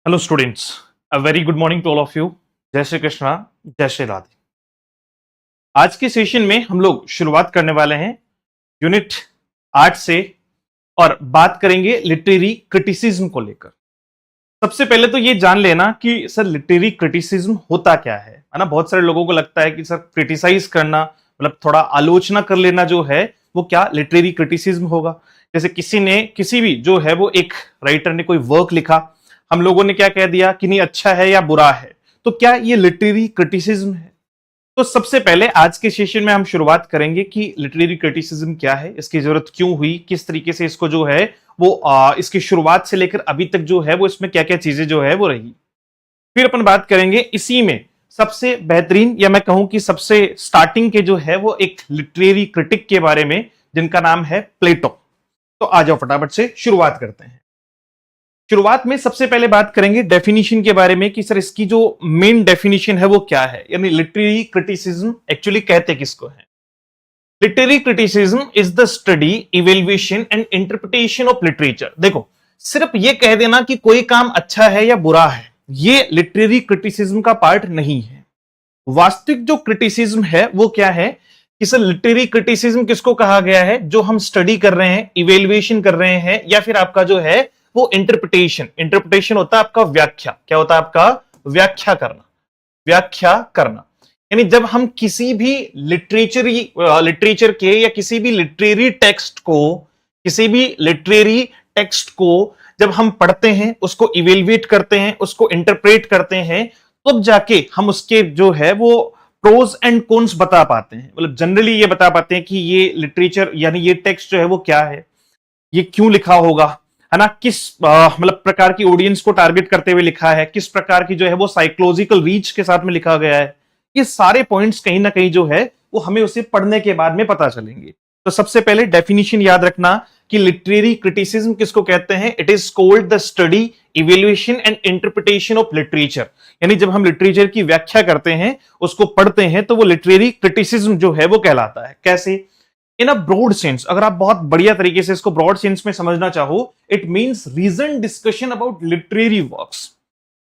Hello students, a very good morning to all of you. जय श्री कृष्णा, जय श्री राधे। आज के सेशन में हम लोग शुरुआत करने वाले हैं यूनिट 8 से और बात करेंगे लिटरेरी क्रिटिसिज्म को लेकर। सबसे पहले तो ये जान लेना कि सर लिटरेरी क्रिटिसिज्म होता क्या है ना। बहुत सारे लोगों को लगता है कि सर क्रिटिसाइज करना मतलब थोड़ा आलोचना कर लेना जो है वो क्या लिटरेरी क्रिटिसिज्म होगा। जैसे किसी ने किसी भी जो है वो एक राइटर ने कोई वर्क लिखा, हम लोगों ने क्या कह दिया कि नहीं अच्छा है या बुरा है, तो क्या ये लिटरेरी क्रिटिसिज्म है? तो सबसे पहले आज के सेशन में हम शुरुआत करेंगे कि लिटरेरी क्रिटिसिज्म क्या है, इसकी जरूरत क्यों हुई, किस तरीके से इसको जो है वो इसकी शुरुआत से लेकर अभी तक जो है वो इसमें क्या क्या चीजें जो है वो रही। फिर अपन बात करेंगे इसी में सबसे बेहतरीन या मैं कहूं कि सबसे स्टार्टिंग के जो है वो एक लिटरेरी क्रिटिक के बारे में जिनका नाम है प्लेटो। तो आ जाओ फटाफट से शुरुआत करते हैं। शुरुआत में सबसे पहले बात करेंगे डेफिनेशन के बारे में कि सर इसकी जो मेन डेफिनेशन है वो क्या है, यानी लिटरेरी क्रिटिसिज्म एक्चुअली कहते किसको है। Literary criticism is the study, evaluation and interpretation of literature. देखो, सिर्फ ये कह देना कि कोई काम अच्छा है या बुरा है, ये लिटरेरी क्रिटिसिज्म का पार्ट नहीं है। वास्तविक जो क्रिटिसिज्म है वो क्या है कि सर लिटरेरी क्रिटिसिज्म किसको कहा गया है, जो हम स्टडी कर रहे हैं, इवेल्युएशन कर रहे हैं, या फिर आपका जो है वो इंटरप्रिटेशन। इंटरप्रिटेशन होता है आपका व्याख्या, क्या होता है आपका व्याख्या करना, व्याख्या करना। यानी जब हम किसी भी लिटरेचर के या किसी भी लिटरेरी टेक्स्ट को, किसी भी लिटरेरी टेक्स्ट को जब हम पढ़ते हैं, उसको इवेल्युएट करते हैं, उसको इंटरप्रेट करते हैं, तब जाके हम उसके जो है वो प्रोज एंड कॉन्स बता पाते हैं। मतलब जनरली ये बता पाते हैं कि ये लिटरेचर यानी ये टेक्स्ट जो है वो क्या है, ये क्यों लिखा होगा, है ना, किस मतलब प्रकार की ऑडियंस को टारगेट करते हुए लिखा है, किस प्रकार की जो है वो साइकोलॉजिकल रीच के साथ में लिखा गया है। ये सारे पॉइंट्स कहीं ना कहीं जो है वो हमें उसे पढ़ने के बाद में पता चलेंगे। तो सबसे पहले डेफिनेशन याद रखना कि लिटरेरी क्रिटिसिज्म किसको कहते हैं। It is called the study, evaluation and interpretation of literature. यानी जब हम लिटरेचर की व्याख्या करते हैं, उसको पढ़ते हैं, तो वो लिटरेरी क्रिटिसिज्म जो है वो कहलाता है। कैसे? इन अ ब्रॉड सेंस, अगर आप बहुत बढ़िया तरीके से इसको ब्रॉड सेंस में समझना चाहो, it means reason discussion about literary works.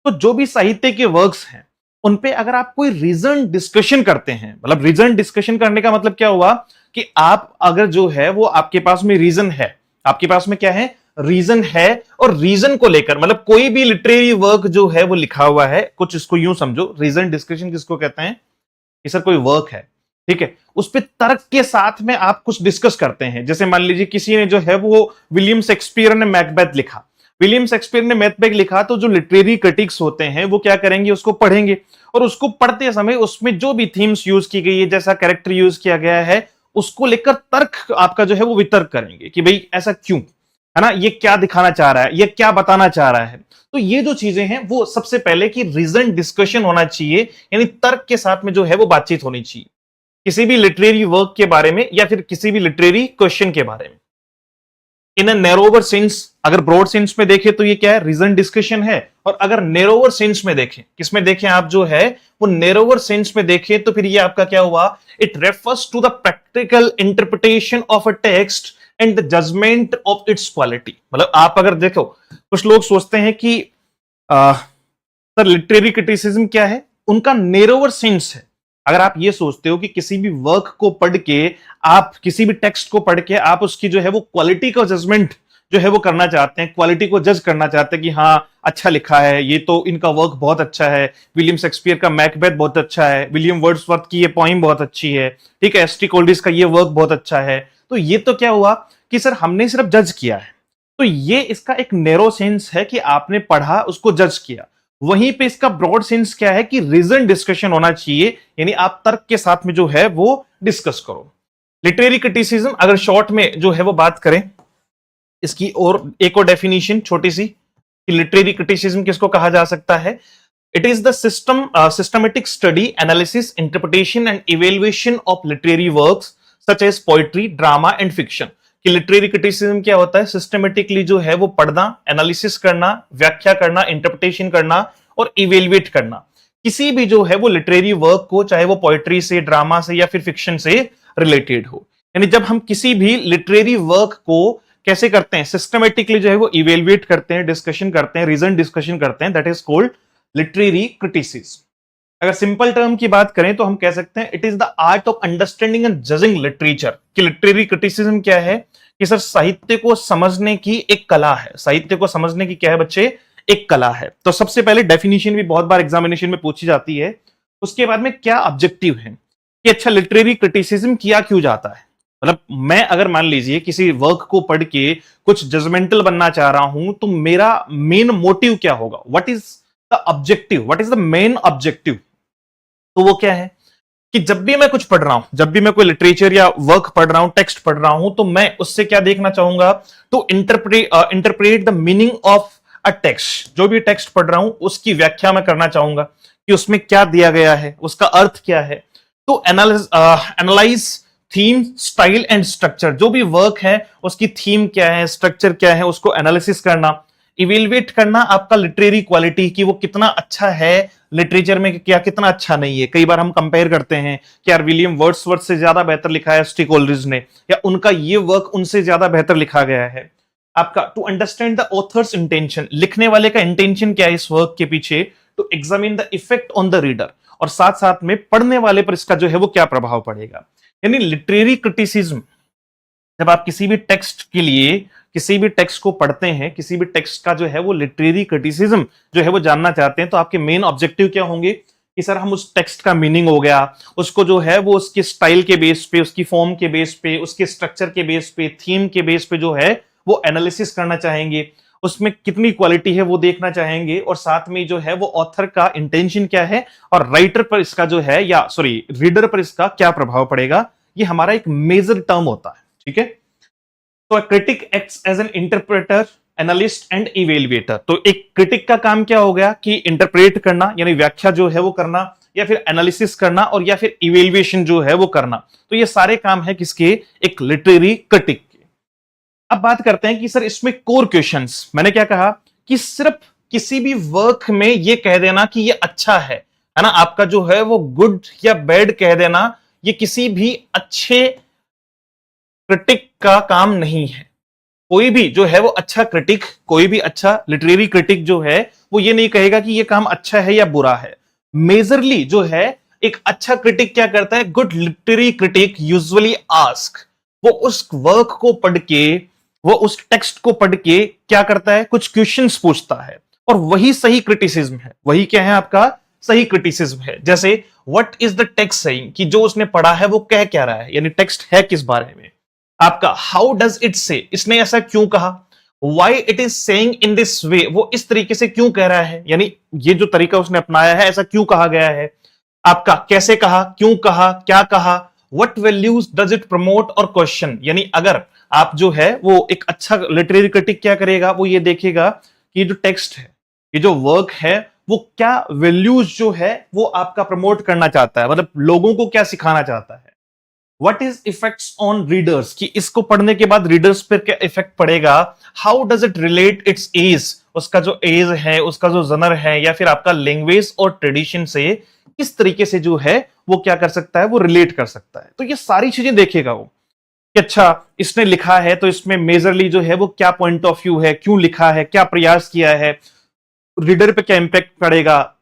तो जो भी साहित्य के वर्क्स हैं उन पे अगर आप कोई रीजन डिस्कशन करते हैं, मतलब रीजन डिस्कशन करने का मतलब क्या हुआ कि आप अगर जो है वो आपके पास में रीजन है, आपके पास में क्या है, रीजन है, और रीजन को लेकर मतलब कोई भी लिटरेरी वर्क जो है वो लिखा हुआ है, कुछ इसको यूं समझो, रीजन डिस्कशन किसको कहते हैं कि सर कोई वर्क है, ठीक है, उस पे तर्क के साथ में आप कुछ डिस्कस करते हैं। जैसे मान लीजिए किसी ने जो है वो विलियम शेक्सपियर ने मैकबेथ लिखा, विलियम शेक्सपियर ने मैकबेथ लिखा, तो जो लिटरेरी क्रिटिक्स होते हैं वो क्या करेंगे, उसको पढ़ेंगे, और उसको पढ़ते समय उसमें जो भी थीम्स यूज की गई है, जैसा कैरेक्टर यूज किया गया है, उसको लेकर तर्क आपका जो है वो वितर्क करेंगे कि भाई ऐसा क्यों, है ना, ये क्या दिखाना चाह रहा है, ये क्या बताना चाह रहा है। तो ये जो चीजें हैं वो सबसे पहले की रीजन डिस्कशन होना चाहिए, यानी तर्क के साथ में जो है वो बातचीत होनी चाहिए किसी भी लिटरेरी वर्क के बारे में या फिर किसी भी लिटरेरी क्वेश्चन के बारे में। इन अ नैरोवर सेंस, अगर ब्रॉड सेंस में देखें तो ये क्या है, रीजन डिस्कशन है। और अगर नैरोवर सेंस में देखें, किसमें देखें आप जो है वो नैरोवर सेंस में देखें, तो फिर ये आपका क्या हुआ, it refers to the practical interpretation of a text and the judgement of its quality. मतलब आप अगर देखो, कुछ लोग सोचते हैं कि सर लिटरेरी क्रिटिसिज्म क्या है, उनका नैरोवर सेंस है। अगर आप ये सोचते हो कि किसी भी वर्क को पढ़ के, आप किसी भी टेक्स्ट को पढ़ के आप उसकी जो है वो क्वालिटी का जजमेंट जो है वो करना चाहते हैं, क्वालिटी को जज करना चाहते हैं कि हाँ अच्छा लिखा है, ये तो इनका वर्क बहुत अच्छा है, विलियम शेक्सपियर का मैकबेथ बहुत अच्छा है, विलियम वर्ड्सवर्थ की ये पोइम बहुत अच्छी है, ठीक है, एस.टी. कोल्डिस का ये वर्क बहुत अच्छा है। तो ये तो क्या हुआ कि सर हमने सिर्फ जज किया है, तो ये इसका एक नैरो सेंस है कि आपने पढ़ा, उसको जज किया। वहीं पे इसका ब्रॉड सेंस क्या है कि रीजन डिस्कशन होना चाहिए, यानी आप तर्क के साथ में जो है वो डिस्कस करो। लिटरेरी क्रिटिसिज्म अगर शॉर्ट में जो है वो बात करें, इसकी और एक और डेफिनेशन छोटी सी कि लिटरेरी क्रिटिसिज्म किसको कहा जा सकता है। It is the systematic study, analysis, interpretation and evaluation of literary works such as poetry, drama and fiction. कि लिटरेरी क्रिटिसिज्म क्या होता है, सिस्टमेटिकली जो है वो पढ़ना, एनालिसिस करना, व्याख्या करना, इंटरप्रिटेशन करना और इवेल्युएट करना किसी भी जो है वो लिटरेरी वर्क को, चाहे वो पोएट्री से, ड्रामा से या फिर फिक्शन से रिलेटेड हो। यानी जब हम किसी भी लिटरेरी वर्क को कैसे करते हैं, सिस्टमेटिकली जो है वो इवेल्युएट करते हैं, डिस्कशन करते हैं, रीजन डिस्कशन करते हैं, that is called literary criticism. अगर सिंपल टर्म की बात करें तो हम कह सकते हैं it is the art of understanding and judging literature. कि लिटरेरी क्रिटिसिज्म क्या है कि सर साहित्य को समझने की एक कला है। साहित्य को समझने की क्या है बच्चे, एक कला है। तो सबसे पहले डेफिनेशन भी बहुत बार एग्जामिनेशन में पूछी जाती है, उसके बाद में क्या ऑब्जेक्टिव है कि अच्छा लिटरेरी क्रिटिसिज्म किया क्यों जाता है। मतलब मैं अगर मान लीजिए किसी वर्क को पढ़ के कुछ जजमेंटल बनना चाह रहा हूं तो मेरा मेन मोटिव क्या होगा, what is the objective, what is the main objective. तो वो क्या है कि जब भी मैं कुछ पढ़ रहा हूं, जब भी मैं कोई लिटरेचर या वर्क पढ़ रहा हूं, टेक्स्ट पढ़ रहा हूं, तो मैं उससे क्या देखना चाहूंगा, तो interpret the meaning of a text. जो भी टेक्स्ट पढ़ रहा हूं उसकी व्याख्या मैं करना चाहूंगा कि उसमें क्या दिया गया है, उसका अर्थ क्या है। तो analyse theme, style and structure. जो भी वर्क है उसकी थीम क्या है, स्ट्रक्चर क्या है, उसको एनालिसिस करना। इवेलुएट करना आपका लिटरेरी क्वालिटी कि वो कितना अच्छा है लिटरेचर में, क्या कितना अच्छा नहीं है। कई बार हम कंपेयर करते हैं कि यार विलियम वर्ड्सवर्थ से ज्यादा बेहतर लिखा है स्टी कोलरिज ने, या उनका ये वर्क उनसे ज्यादा बेहतर लिखा गया है। आपका to understand the author's intention, लिखने वाले का इंटेंशन क्या है इस वर्क के पीछे। To examine the effect on the reader, और साथ साथ में पढ़ने वाले पर इसका जो है वो क्या प्रभाव पड़ेगा। यानी लिटरेरी क्रिटिसिज्म, जब आप किसी भी टेक्स्ट के लिए किसी भी टेक्स्ट को पढ़ते हैं, किसी भी टेक्स्ट का जो है वो लिटरेरी क्रिटिसिज्म जो है वो जानना चाहते हैं, तो आपके मेन ऑब्जेक्टिव क्या होंगे कि सर हम उस टेक्स्ट का मीनिंग हो गया, उसको जो है वो उसके स्टाइल के बेस पे, उसकी फॉर्म के बेस पे, उसके स्ट्रक्चर के बेस पे, थीम के बेस पे जो है वो एनालिसिस करना चाहेंगे, उसमें कितनी क्वालिटी है वो देखना चाहेंगे, और साथ में जो है वो ऑथर का इंटेंशन क्या है और राइटर पर इसका जो है, या सॉरी रीडर पर इसका क्या प्रभाव पड़ेगा। ये हमारा एक मेजर टर्म होता है, ठीक है। तो critic acts as an interpreter, analyst and evaluator. तो एक क्रिटिक का काम क्या हो गया कि इंटरप्रेट करना, यानी व्याख्या जो है वो करना, या फिर एनालिसिस करना, और या फिर इवेल्युएशन जो है वो करना। तो ये सारे काम है किसके, एक लिटरेरी क्रिटिक के। अब बात करते हैं कि सर इसमें कोर क्वेश्चंस, मैंने क्या कहा कि सिर्फ किसी भी वर्क में ये कह देना कि ये अच्छा है ना, आपका जो है वो गुड या बैड कह देना, ये किसी भी अच्छे क्रिटिक का काम नहीं है। कोई भी जो है वो अच्छा क्रिटिक, कोई भी अच्छा लिटरेरी क्रिटिक जो है वो ये नहीं कहेगा कि ये काम अच्छा है या बुरा है। मेजरली जो है एक अच्छा क्रिटिक क्या करता है, good literary critic usually ask, वो उस वर्क को पढ़ के, वो उस टेक्स्ट को पढ़ के क्या करता है, कुछ क्वेश्चंस पूछता है, और वही सही क्रिटिसिज्म है। वही क्या है, आपका सही क्रिटिसिज्म है। जैसे what is the text saying, कि जो उसने पढ़ा है वो कह क्या रहा है, यानी टेक्स्ट है किस बारे में। आपका हाउ डज इट से, इसने ऐसा क्यों कहा। Why it is saying in this way, वो इस तरीके से क्यों कह रहा है, यानी ये जो तरीका उसने अपनाया है ऐसा क्यों कहा गया है। आपका कैसे कहा, क्यों कहा, क्या कहा। What values does it promote और क्वेश्चन, यानी अगर आप जो है वो एक अच्छा लिटरेरी क्रिटिक क्या करेगा, वो ये देखेगा कि ये जो टेक्स्ट है, ये जो वर्क है, वो क्या वैल्यूज जो है वो आपका प्रमोट करना चाहता है, मतलब लोगों को क्या सिखाना चाहता है। What is effects on readers, कि इसको पढ़ने के बाद रीडर्स पर क्या इफेक्ट पड़ेगा। How does it relate its age, उसका जो एज है, उसका जो जनर है, या फिर आपका लैंग्वेज और ट्रेडिशन से किस तरीके से जो है वो क्या कर सकता है, वो रिलेट कर सकता है। तो ये सारी चीजें देखेगा वो कि अच्छा इसने लिखा है तो इसमें मेजरली जो है वो क्या पॉइंट ऑफ व्यू है, क्यों लिखा है, क्या प्रयास किया है, रीडर पे क्या इंपैक्ट पड़ेगा,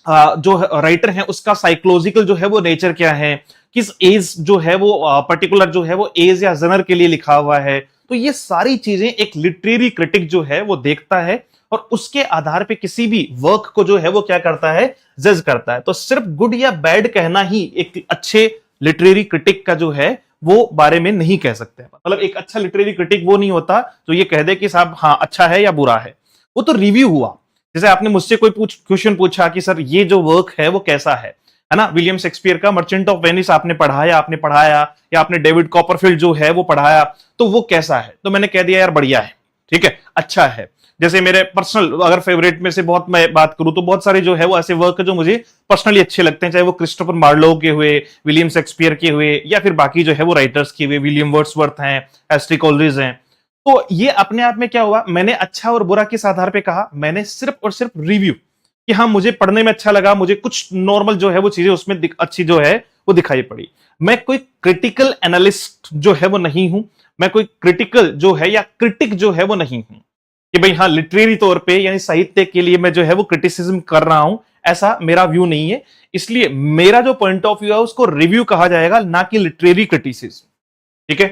जो राइटर है उसका साइकोलॉजिकल जो है वो नेचर क्या है, किस एज जो है वो पर्टिकुलर जो है वो एज या जनर के लिए लिखा हुआ है। तो ये सारी चीजें एक लिटरेरी क्रिटिक जो है वो देखता है, और उसके आधार पे किसी भी वर्क को जो है वो क्या करता है, जज करता है। तो सिर्फ गुड या बैड कहना ही एक अच्छे लिटरेरी क्रिटिक का जो है वो बारे में नहीं कह सकते। मतलब एक अच्छा लिटरेरी क्रिटिक वो नहीं होता जो ये कह दे कि साहब हाँ अच्छा है या बुरा है, वो तो रिव्यू हुआ। जैसे आपने मुझसे कोई क्वेश्चन पूछा कि सर ये जो वर्क है वो कैसा है ना, विलियम शेक्सपियर का मर्चेंट ऑफ वेनिस आपने पढ़ाया, या आपने डेविड कॉपरफील्ड जो है वो पढ़ाया, तो वो कैसा है, तो मैंने कह दिया यार बढ़िया है, ठीक है, अच्छा है। जैसे मेरे पर्सनल अगर फेवरेट में से बहुत मैं बात करूं तो बहुत सारे जो है वो ऐसे वर्क है जो मुझे पर्सनली अच्छे लगते हैं, चाहे वो क्रिस्टोफर मार्लो के हुए, विलियम शेक्सपियर के हुए, या फिर बाकी जो है वो राइटर्स के हुए, विलियम वर्ड्सवर्थ हैं, एस्ट्री कोलरिज हैं। तो ये अपने आप में क्या हुआ, मैंने अच्छा और बुरा किस आधार पे कहा, मैंने सिर्फ और सिर्फ रिव्यू कि हाँ मुझे पढ़ने में अच्छा लगा, मुझे कुछ नॉर्मल जो है वो चीजें उसमें अच्छी जो है वो दिखाई पड़ी। मैं कोई क्रिटिकल एनालिस्ट जो है वो नहीं हूं, मैं कोई क्रिटिकल जो है या क्रिटिक जो है वो नहीं हूं कि भाई हाँ लिटरेरी तौर पे यानी साहित्य के लिए मैं जो है वो क्रिटिसिज्म कर रहा हूं, ऐसा मेरा व्यू नहीं है। इसलिए मेरा जो पॉइंट ऑफ व्यू है उसको रिव्यू कहा जाएगा, ना कि लिटरेरी क्रिटिसिज्म। ठीक है,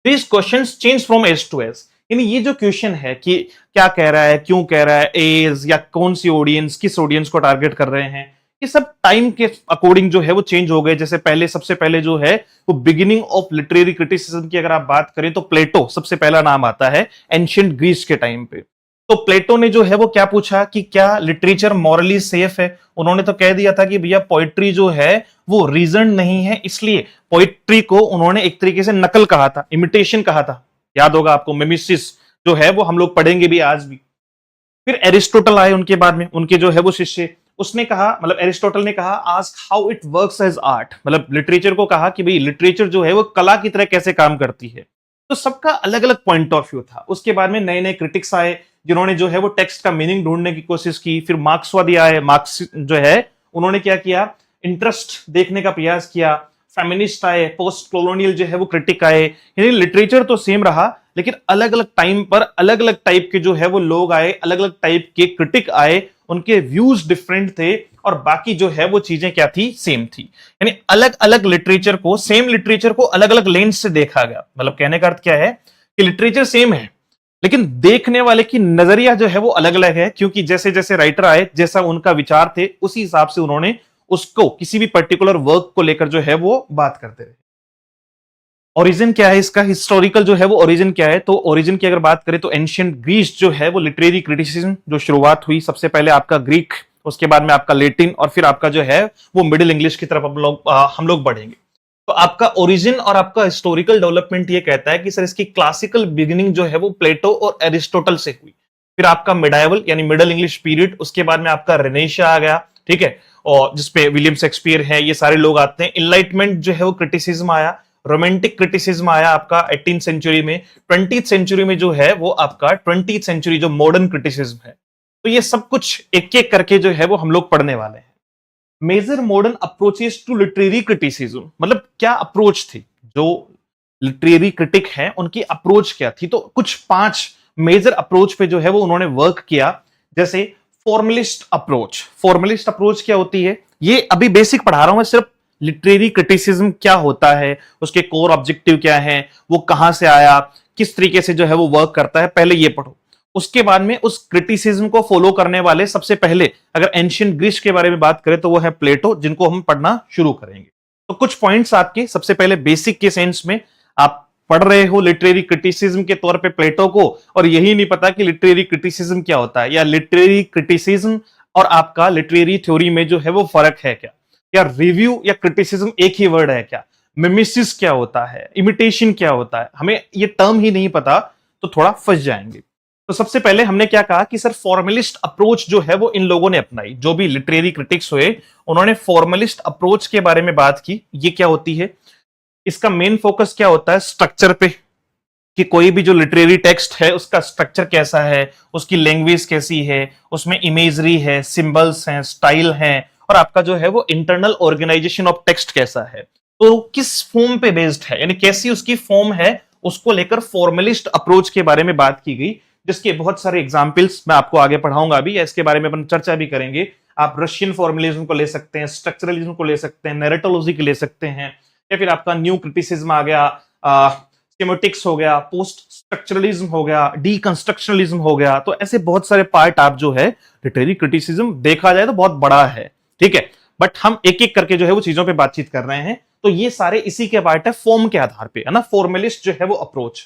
this questions change from age to age, यानी ये जो क्वेश्चन है कि क्या कह रहा है, क्यों कह रहा है, एज या कौन सी ऑडियंस, किस ऑडियंस को टारगेट कर रहे हैं, ये सब टाइम के अकॉर्डिंग जो है वो चेंज हो गए। जैसे पहले सबसे पहले जो है वो बिगिनिंग ऑफ लिटरेरी क्रिटिसिज्म की अगर आप बात करें तो प्लेटो सबसे पहला नाम आता है एंशिएंट ग्रीस के टाइम पे। तो प्लेटो ने जो है वो क्या पूछा कि क्या लिटरेचर मॉरली सेफ है। उन्होंने तो कह दिया था कि भैया पोइट्री जो है वो रीजन नहीं है, इसलिए पोइट्री को उन्होंने एक तरीके से नकल कहा था, इमिटेशन कहा था। याद होगा आपको, मिमेसिस जो है वो हम लोग पढ़ेंगे भी आज भी। फिर एरिस्टोटल आए उनके बाद में, उनके जो है वो शिष्य, उसने कहा, मतलब एरिस्टोटल ने कहा ask how it works as art, मतलब लिटरेचर को कहा कि भाई लिटरेचर जो है वो कला की तरह कैसे काम करती है। तो सबका अलग अलग पॉइंट ऑफ व्यू था। उसके बाद में नए नए क्रिटिक्स आए जिन्होंने जो है वो टेक्स्ट का मीनिंग ढूंढने की कोशिश की। फिर मार्क्सवादी आए, मार्क्स जो है उन्होंने क्या किया, इंटरेस्ट देखने का प्रयास किया। फेमिनिस्ट आए, पोस्ट कॉलोनियल जो है वो क्रिटिक आए। यानी लिटरेचर तो सेम रहा, लेकिन अलग अलग टाइम पर अलग अलग टाइप के जो है वो लोग आए, अलग अलग टाइप के क्रिटिक आए, उनके व्यूज डिफरेंट थे और बाकी जो है वो चीजें क्या थी, सेम थी। यानी अलग अलग लिटरेचर को, सेम लिटरेचर को अलग अलग लेंस से देखा गया। मतलब कहने का अर्थ क्या है कि लिटरेचर सेम है, लेकिन देखने वाले की नजरिया जो है वो अलग अलग है, क्योंकि जैसे जैसे राइटर आए, जैसा उनका विचार थे, उसी हिसाब से उन्होंने उसको किसी भी पर्टिकुलर वर्क को लेकर जो है वो बात करते रहे। ओरिजिन क्या है इसका, हिस्टोरिकल जो है वो ओरिजिन क्या है, तो ओरिजिन की अगर बात करें तो एंशिएंट ग्रीस जो है वो लिटरेरी क्रिटिसिज्म जो शुरुआत हुई, सबसे पहले आपका ग्रीक, उसके बाद में आपका लेटिन, और फिर आपका जो है वो मिडिल इंग्लिश की तरफ हम लोग बढ़ेंगे। तो आपका ओरिजिन और आपका हिस्टोरिकल डेवलपमेंट ये कहता है कि सर इसकी क्लासिकल बिगिनिंग जो है वो प्लेटो और एरिस्टोटल से हुई। फिर आपका मिडाइवल यानी मिडिल इंग्लिश पीरियड, उसके बाद में आपका रेनेशिया आ गया, ठीक है, और जिसपे विलियम शेक्सपियर है, ये सारे लोग आते हैं। इनलाइटमेंट जो है वो क्रिटिसिज्म आया, रोमांटिक क्रिटिसिज्म आया आपका 18th सेंचुरी में। 20th सेंचुरी में जो है वो आपका 20th सेंचुरी जो मॉडर्न क्रिटिसिज्म है। तो ये सब कुछ एक एक करके जो है वो हम लोग पढ़ने वाले हैं। Major modern approaches to literary criticism, मतलब क्या अप्रोच थी, जो लिटरेरी क्रिटिक हैं उनकी अप्रोच क्या थी। तो कुछ 5 मेजर अप्रोच पे जो है वो उन्होंने वर्क किया। जैसे फॉर्मलिस्ट अप्रोच। फॉर्मलिस्ट अप्रोच क्या होती है, ये अभी बेसिक पढ़ा रहा हूं मैं, सिर्फ लिटरेरी क्रिटिसिज्म क्या होता है, उसके कोर ऑब्जेक्टिव क्या है, वो कहां से आया, किस तरीके से जो है वो वर्क करता है, पहले ये पढ़ो। उसके बाद में उस क्रिटिसिज्म को फॉलो करने वाले सबसे पहले अगर एंशिएंट ग्रीस के बारे में बात करें तो वो है प्लेटो, जिनको हम पढ़ना शुरू करेंगे। तो कुछ पॉइंट्स आपके सबसे पहले बेसिक के सेंस में, आप पढ़ रहे हो लिटरेरी क्रिटिसिज्म के तौर पे प्लेटो को, और यही नहीं पता कि लिटरेरी क्रिटिसिज्म क्या होता है, या लिटरेरी क्रिटिसिज्म और आपका लिटरेरी थ्योरी में जो है वो फर्क है क्या, या रिव्यू या क्रिटिसिज्म एक ही वर्ड है क्या, मिमेसिस क्या होता है, इमिटेशन क्या होता है, हमें ये टर्म ही नहीं पता तो थोड़ा फंस जाएंगे। तो सबसे पहले हमने क्या कहा कि सर फॉर्मलिस्ट अप्रोच जो है वो इन लोगों ने अपनाई, जो भी लिटरेरी क्रिटिक्स हुए उन्होंने फॉर्मलिस्ट अप्रोच के बारे में बात की। ये क्या होती है, इसका मेन फोकस क्या होता है, स्ट्रक्चर पे, कि कोई भी जो लिटरेरी टेक्स्ट है उसका स्ट्रक्चर कैसा है, उसकी लैंग्वेज कैसी है, उसमें इमेजरी है, सिंबल्स हैं, स्टाइल है, और आपका जो है वो इंटरनल ऑर्गेनाइजेशन ऑफ टेक्स्ट कैसा है, तो किस फॉर्म पे बेस्ड है, यानी कैसी उसकी फॉर्म है, उसको लेकर फॉर्मलिस्ट अप्रोच के बारे में बात की गई। जिसके बहुत सारे एग्जाम्पल्स मैं आपको आगे पढ़ाऊंगा भी, या इसके बारे में अपन चर्चा भी करेंगे। आप रशियन फॉर्मलिज्म को ले सकते हैं, स्ट्रक्चरलिज्म को ले सकते हैं, नैरेटोलॉजी को ले सकते हैं, या फिर आपका न्यू क्रिटिसिज्म आ गया, स्कीमेटिक्स हो गया, पोस्ट स्ट्रक्चरलिज्म हो गया, डीकंस्ट्रक्शनलिज्म हो गया। तो ऐसे बहुत सारे पार्ट आप जो है लिटरेरी क्रिटिसिज्म देखा जाए तो बहुत बड़ा है, ठीक है, बट हम एक एक करके जो है वो चीजों पे बातचीत कर रहे हैं। तो ये सारे इसी के पार्ट है, फॉर्म के आधार पे, है ना, फॉर्मलिस्ट जो है वो अप्रोच।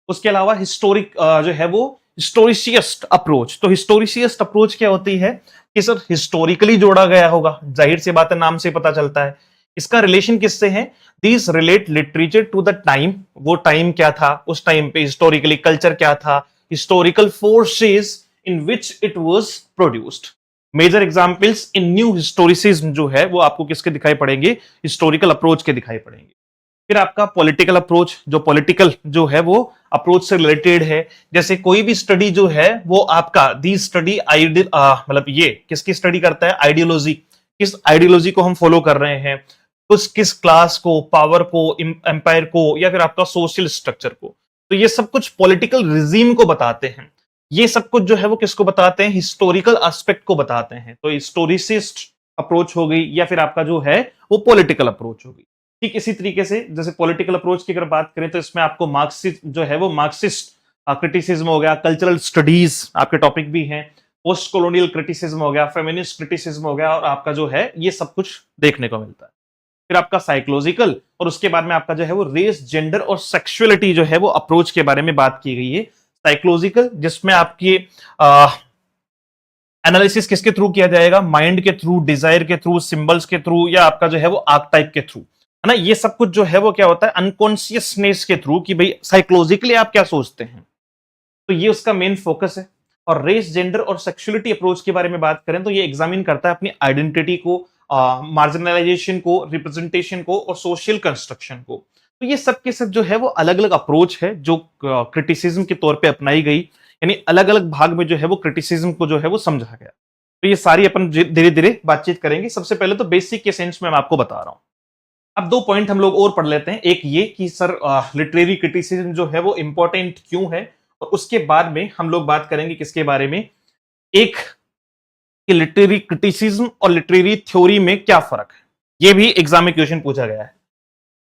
उसके अलावा हिस्टोरिक जो है वो हिस्टोरिसिस्ट अप्रोच। तो हिस्टोरिसिस्ट अप्रोच क्या होती है कि सर हिस्टोरिकली जोड़ा गया होगा, जाहिर सी बात है, नाम से पता चलता है। इसका रिलेशन किससे है, these relate literature to the time, वो टाइम क्या था, उस टाइम पे हिस्टोरिकली कल्चर क्या था, historical forces in which it was produced. Major examples in new historicism जो है वो आपको किसके दिखाई पड़ेंगे, हिस्टोरिकल अप्रोच के दिखाई पड़ेंगे। फिर आपका पॉलिटिकल अप्रोच, जो पॉलिटिकल जो है वो अप्रोच से रिलेटेड है। जैसे कोई भी स्टडी जो है वो आपका दी स्टडी मतलब ये किसकी स्टडी करता है, आइडियोलॉजी, किस आइडियोलॉजी को हम फॉलो कर रहे हैं। कुछ किस क्लास को, पावर को, एम्पायर को, या फिर आपका सोशल स्ट्रक्चर को। तो ये सब कुछ पॉलिटिकल रिजीम को बताते हैं। ये सब कुछ जो है वो किसको बताते हैं, हिस्टोरिकल एस्पेक्ट को बताते हैं। तो हिस्टोरिसिस्ट अप्रोच हो गई, या फिर आपका जो है वो पॉलिटिकल अप्रोच हो गई। ठीक इसी तरीके से जैसे पॉलिटिकल अप्रोच की अगर बात करें तो इसमें आपको मार्क्सिस्ट जो है वो मार्क्सिस्ट क्रिटिसिज्म हो गया, कल्चरल स्टडीज आपके टॉपिक भी हैं, पोस्ट कॉलोनियल क्रिटिसिज्म हो गया, फेमिनिस्ट क्रिटिसिज्म हो गया, और आपका जो है ये सब कुछ देखने को मिलता है। फिर आपका साइकोलॉजिकल, और उसके बाद में आपका जो है वो रेस, जेंडर और सेक्सुअलिटी जो है वो अप्रोच के बारे में बात की गई है। साइकोलॉजिकल जिसमें आपकी एनालिसिस किसके थ्रू किया जाएगा, माइंड के थ्रू, डिजायर के थ्रू, सिंबल्स के थ्रू, या आपका जो है वो आर्कटाइप के थ्रू, है ना। ये सब कुछ जो है वो क्या होता है, अनकॉन्शियसनेस के थ्रू, कि भाई साइकोलॉजिकली आप क्या सोचते हैं। तो ये उसका मेन फोकस है। और रेस, जेंडर और सेक्सुअलिटी अप्रोच के बारे में बात करें तो ये एग्जामिन करता है अपनी आइडेंटिटी को, मार्जिनलाइजेशन को, रिप्रेजेंटेशन को और सोशल कंस्ट्रक्शन को। तो ये सब के सब जो है वो अलग अलग अप्रोच है जो क्रिटिसिज्म के तौर पे अपनाई गई, यानी अलग अलग भाग में जो है वो क्रिटिसिज्म को जो है वो समझा गया। तो ये सारी अपन धीरे धीरे बातचीत करेंगे। सबसे पहले तो बेसिक के सेंस में मैं आपको बता रहा हूं। अब दो पॉइंट हम लोग और पढ़ लेते हैं। एक ये कि सर लिटरेरी क्रिटिसिज्म जो है वो इंपॉर्टेंट क्यों है, और उसके बाद में हम लोग बात करेंगे किसके बारे में, एक कि लिटरेरी क्रिटिसिज्म और लिटरेरी थ्योरी में क्या फर्क है। ये भी एग्जाम में क्वेश्चन पूछा गया है।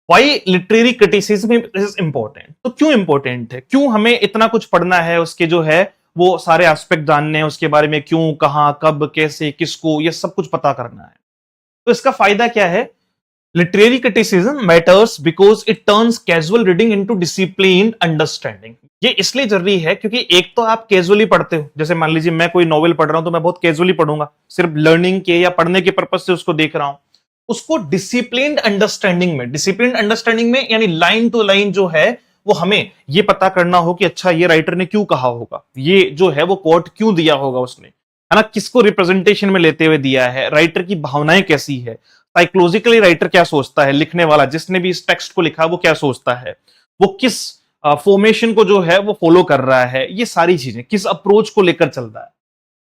Why literary criticism is important, तो क्यों इंपॉर्टेंट है, क्यों हमें इतना कुछ पढ़ना है, उसके जो है वो सारे एस्पेक्ट जानने हैं, उसके बारे में क्यों, कहां, कब, कैसे, किसको, ये सब कुछ पता करना है। तो इसका फायदा क्या है, literary criticism matters because it turns casual reading into disciplined understanding. ये इसलिए जरूरी है क्योंकि एक तो आप कैजुअली पढ़ते हो, जैसे मान लीजिए मैं कोई नॉवेल पढ़ रहा हूं तो मैं बहुत कैजुअली पढ़ूंगा, सिर्फ लर्निंग के या पढ़ने के पर्पज से उसको देख रहा हूं। उसको डिसिप्लिन्ड अंडरस्टैंडिंग में, डिसिप्लिन्ड अंडरस्टैंडिंग में यानी लाइन टू लाइन जो है वो हमें ये पता करना हो कि अच्छा ये राइटर ने क्यों कहा होगा, ये जो है वो कोट क्यों दिया होगा उसने, है ना, किसको रिप्रेजेंटेशन में लेते हुए दिया है, राइटर की भावनाएं कैसी है, साइकोलॉजिकली राइटर क्या सोचता है, लिखने वाला जिसने भी इस टेक्स्ट को लिखा वो क्या सोचता है, वो किस फॉर्मेशन को जो है वो फॉलो कर रहा है, ये सारी चीजें किस अप्रोच को लेकर चल रहा है।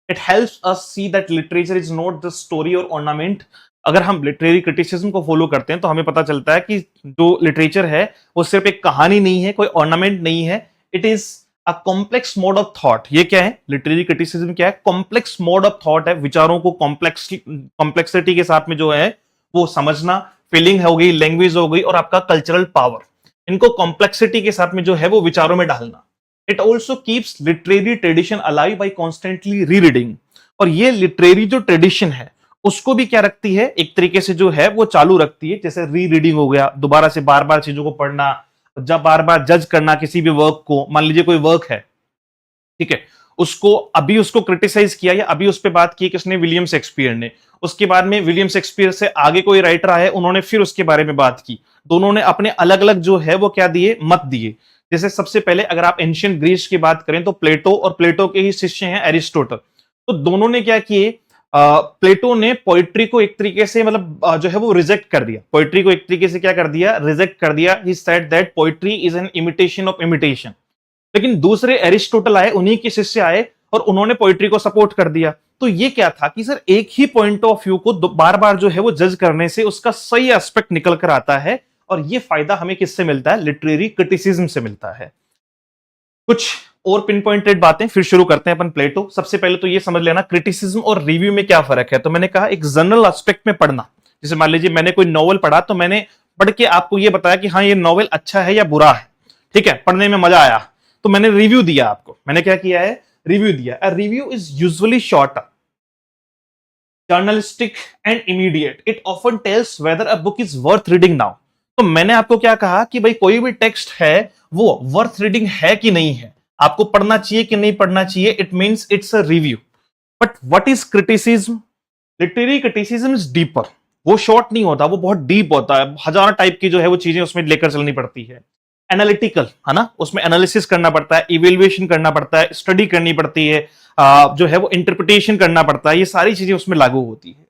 It helps us see that literature is not the story और ऑर्नामेंट। अगर हम लिटरेरी क्रिटिसिज्म को फॉलो करते हैं तो हमें पता चलता है कि जो लिटरेचर है वो सिर्फ एक कहानी नहीं है, कोई ऑर्नामेंट नहीं है, it is a complex mode of thought. ये क्या है, लिटरेरी क्रिटिसिज्म क्या है, कॉम्प्लेक्स मोड ऑफ थॉट है, विचारों को कॉम्प्लेक्सिटी के साथ में जो है वो समझना, फीलिंग हो गई, लैंग्वेज हो गई, और आपका कल्चरल पावर, इनको कॉम्प्लेक्सिटी के साथ में जो है वो विचारों में डालना। It also keeps literary tradition alive by constantly rereading. और ये लिटरेरी जो ट्रेडिशन है उसको भी क्या रखती है, एक तरीके से जो है वो चालू रखती है। जैसे री रीडिंग हो गया, दोबारा से बार बार चीजों को पढ़ना, जब बार बार जज करना किसी भी वर्क को। मान लीजिए कोई वर्क है, ठीक है, उसको अभी उसको क्रिटिसाइज किया या अभी उस पर बात की किसने, विलियम शेक्सपियर ने, उसके बाद में विलियम शेक्सपियर से आगे कोई राइटर आए, उन्होंने फिर उसके बारे में बात की, दोनों ने अपने अलग अलग जो है वो क्या दिए, मत दिए। जैसे सबसे पहले अगर आप एंशियंट ग्रीस की बात करें तो प्लेटो और प्लेटो के ही शिष्य हैं एरिस्टोटल। तो दोनों ने क्या किए, प्लेटो ने पोइट्री को एक तरीके से मतलब जो है वो रिजेक्ट कर दिया, पोइट्री को एक तरीके से क्या कर दिया, रिजेक्ट कर दिया। He said that poetry is an imitation of imitation. लेकिन दूसरे एरिस्टोटल आए, उन्हीं के शिष्य आए और उन्होंने पोइट्री को सपोर्ट कर दिया। तो ये क्या था कि सर एक ही पॉइंट ऑफ व्यू को बार बार जो है वो जज करने से उसका सही एस्पेक्ट निकल कर आता है, और ये फायदा हमें किससे मिलता है, लिटरेरी क्रिटिसिज्म से मिलता है। कुछ और पिन पॉइंटेड बातें फिर शुरू करते हैं अपन प्लेटो। सबसे पहले तो ये समझ लेना क्रिटिसिज्म और रिव्यू में क्या फर्क है। तो मैंने कहा एक जनरल एस्पेक्ट में पढ़ना, जैसे मान लीजिए मैंने कोई नॉवल पढ़ा तो मैंने पढ़ के आपको ये बताया कि हाँ ये नॉवल अच्छा है या बुरा है, ठीक है, पढ़ने में मजा आया, तो मैंने रिव्यू दिया आपको। मैंने क्या किया है, रिव्यू दिया। A review is usually short, journalistic and immediate. It often tells whether a book is worth reading now. तो मैंने आपको क्या कहा कि भाई कोई भी टेक्स्ट है वो वर्थ रीडिंग है कि नहीं है, आपको पढ़ना चाहिए कि नहीं पढ़ना चाहिए, it means it's a review. But what is criticism, literary criticism is deeper. वो शॉर्ट नहीं होता, वो बहुत डीप होता है, हजार टाइप की जो है वो चीजें उसमें लेकर चलनी पड़ती है। एनालिटिकल है ना, उसमें एनालिसिस करना पड़ता है, इवेल्युएशन करना पड़ता है, स्टडी करनी पड़ती है, जो है वो इंटरप्रिटेशन करना पड़ता है, ये सारी चीजें उसमें लागू होती है।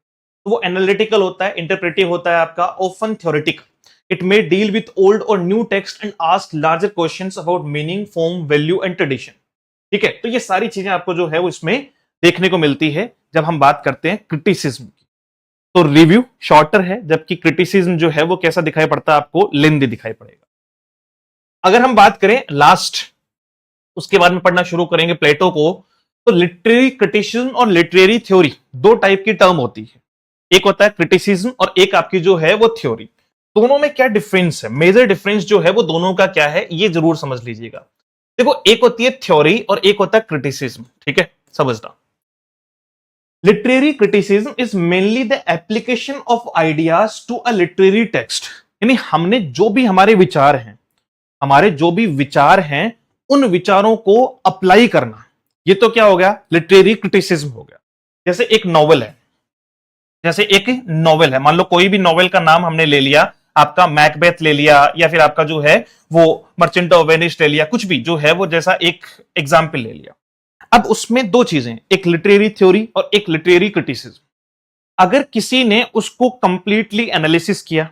तो वो एनालिटिकल होता है, इंटरप्रेटिव होता है आपका, often theoretical. It may deal with old और new text and ask larger questions about meaning, form, value and tradition. ठीक है, तो ये सारी चीजें आपको जो है वो इसमें देखने को मिलती है जब हम बात करते हैं क्रिटिसिज्म की। तो रिव्यू शॉर्टर है, जबकि क्रिटिसिज्म जो है वो कैसा दिखाई पड़ता है आपको, लेंदी दिखाई पड़ेगा। अगर हम बात करें लास्ट, उसके बाद में पढ़ना शुरू करेंगे प्लेटो को, तो लिटरेरी क्रिटिसिज्म और लिटरेरी थ्योरी दो टाइप की टर्म होती है। एक होता है क्रिटिसिज्म और एक आपकी जो है वो थ्योरी। दोनों में क्या डिफरेंस है, मेजर डिफरेंस जो है वो दोनों का क्या है, ये जरूर समझ लीजिएगा। देखो, एक होती है थ्योरी और एक होता है क्रिटिसिज्म, ठीक है, समझना। Literary criticism is mainly the application of ideas to a literary text, यानी हमने जो भी हमारे विचार हैं, हमारे जो भी विचार हैं, उन विचारों को अप्लाई करना, ये तो क्या हो गया, लिटरेरी क्रिटिसिज्म हो गया। जैसे एक नॉवल है, मान लो कोई भी नॉवेल का नाम हमने ले लिया, आपका मैकबेथ ले लिया, या फिर आपका जो है वो मर्चेंट ऑफ वेनिस ले लिया, कुछ भी जो है वो, जैसा एक एग्जाम्पल ले लिया। अब उसमें दो चीजें, एक लिटरेरी थ्योरी और एक लिटरेरी क्रिटिसिज्म। अगर किसी ने उसको कंप्लीटली एनालिसिस किया,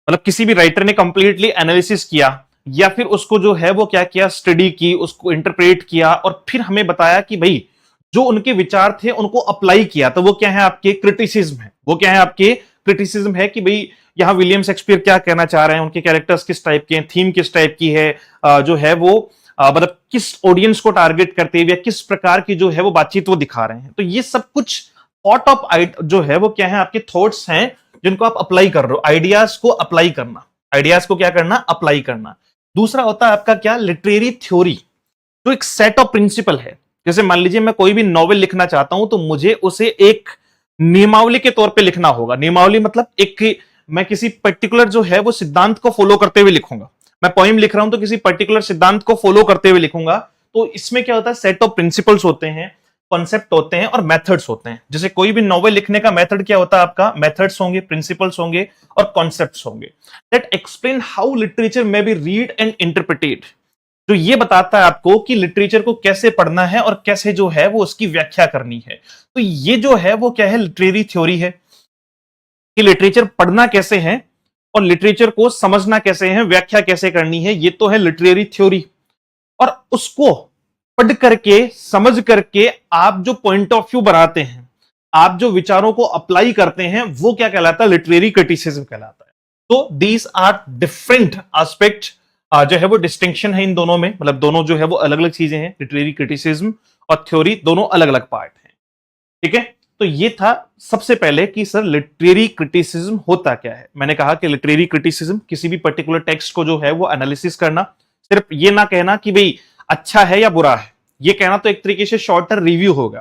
मतलब किसी भी राइटर ने कंप्लीटली एनालिसिस किया, या फिर उसको जो है वो क्या किया, स्टडी की, उसको इंटरप्रेट किया, और फिर हमें बताया कि भाई जो उनके विचार थे उनको अप्लाई किया, तो वो क्या है, आपके क्रिटिसिज्म है। वो क्या है, आपके क्रिटिसिज्म है कि भाई यहां विलियम शेक्सपियर क्या कहना चाह रहे हैं, उनके कैरेक्टर्स किस टाइप के हैं, थीम किस टाइप की है, जो है वो मतलब किस ऑडियंस को टारगेट करते हुए किस प्रकार की जो है वो बातचीत वो दिखा रहे हैं। तो ये सब कुछ थॉट ऑफ जो है वो क्या है, आपके थॉट्स हैं जिनको आप अप्लाई कर रहे हो, आइडियाज को अप्लाई करना, आइडियाज को क्या करना, अप्लाई करना। दूसरा होता है आपका क्या, लिटरेरी थ्योरी, जो एक सेट ऑफ प्रिंसिपल है। जैसे मान लीजिए मैं कोई भी नॉवेल लिखना चाहता हूं, तो मुझे उसे एक नियमावली के तौर पे लिखना होगा। नियमावली मतलब एक, मैं किसी पर्टिकुलर जो है वो सिद्धांत को फॉलो करते हुए लिखूंगा। मैं पोइम लिख रहा हूं तो किसी पर्टिकुलर सिद्धांत को फॉलो करते हुए लिखूंगा। तो इसमें क्या होता है, सेट ऑफ प्रिंसिपल्स होते हैं, कॉन्सेप्ट होते हैं और मेथड्स होते हैं। जैसे कोई भी नॉवेल लिखने का मेथड क्या होता है, आपका मेथड्स होंगे, प्रिंसिपल्स होंगे और कॉन्सेप्ट्स होंगे, that explain how literature may be read and interpreted. तो ये बताता है आपको कि लिटरेचर को कैसे पढ़ना है और कैसे जो है वो उसकी व्याख्या करनी है। तो ये जो है वो क्या है, लिटरेरी थ्योरी है, कि लिटरेचर पढ़ना कैसे है और लिटरेचर को समझना कैसे है, व्याख्या कैसे करनी है, ये तो है लिटरेरी थ्योरी। और उसको पढ़ करके, समझ करके आप जो पॉइंट ऑफ व्यू बनाते हैं, आप जो विचारों को अप्लाई करते हैं, वो क्या कहलाता है, लिटरेरी क्रिटिसिज्म कहलाता है। तो दीज आर डिफरेंट एस्पेक्ट, जो है वो डिस्टिंक्शन है इन दोनों में, मतलब दोनों जो है वो अलग अलग चीजें हैं, लिटरेरी क्रिटिसिज्म और थ्योरी दोनों अलग अलग पार्ट हैं, ठीक है। तो ये था सबसे पहले कि सर लिटरेरी क्रिटिसिज्म होता क्या है। मैंने कहा कि लिटरेरी क्रिटिसिज्म किसी भी पर्टिकुलर टेक्स्ट को जो है वो एनालिसिस करना, सिर्फ ये ना कहना कि भाई अच्छा है या बुरा है, ये कहना तो एक तरीके से शॉर्टर रिव्यू होगा,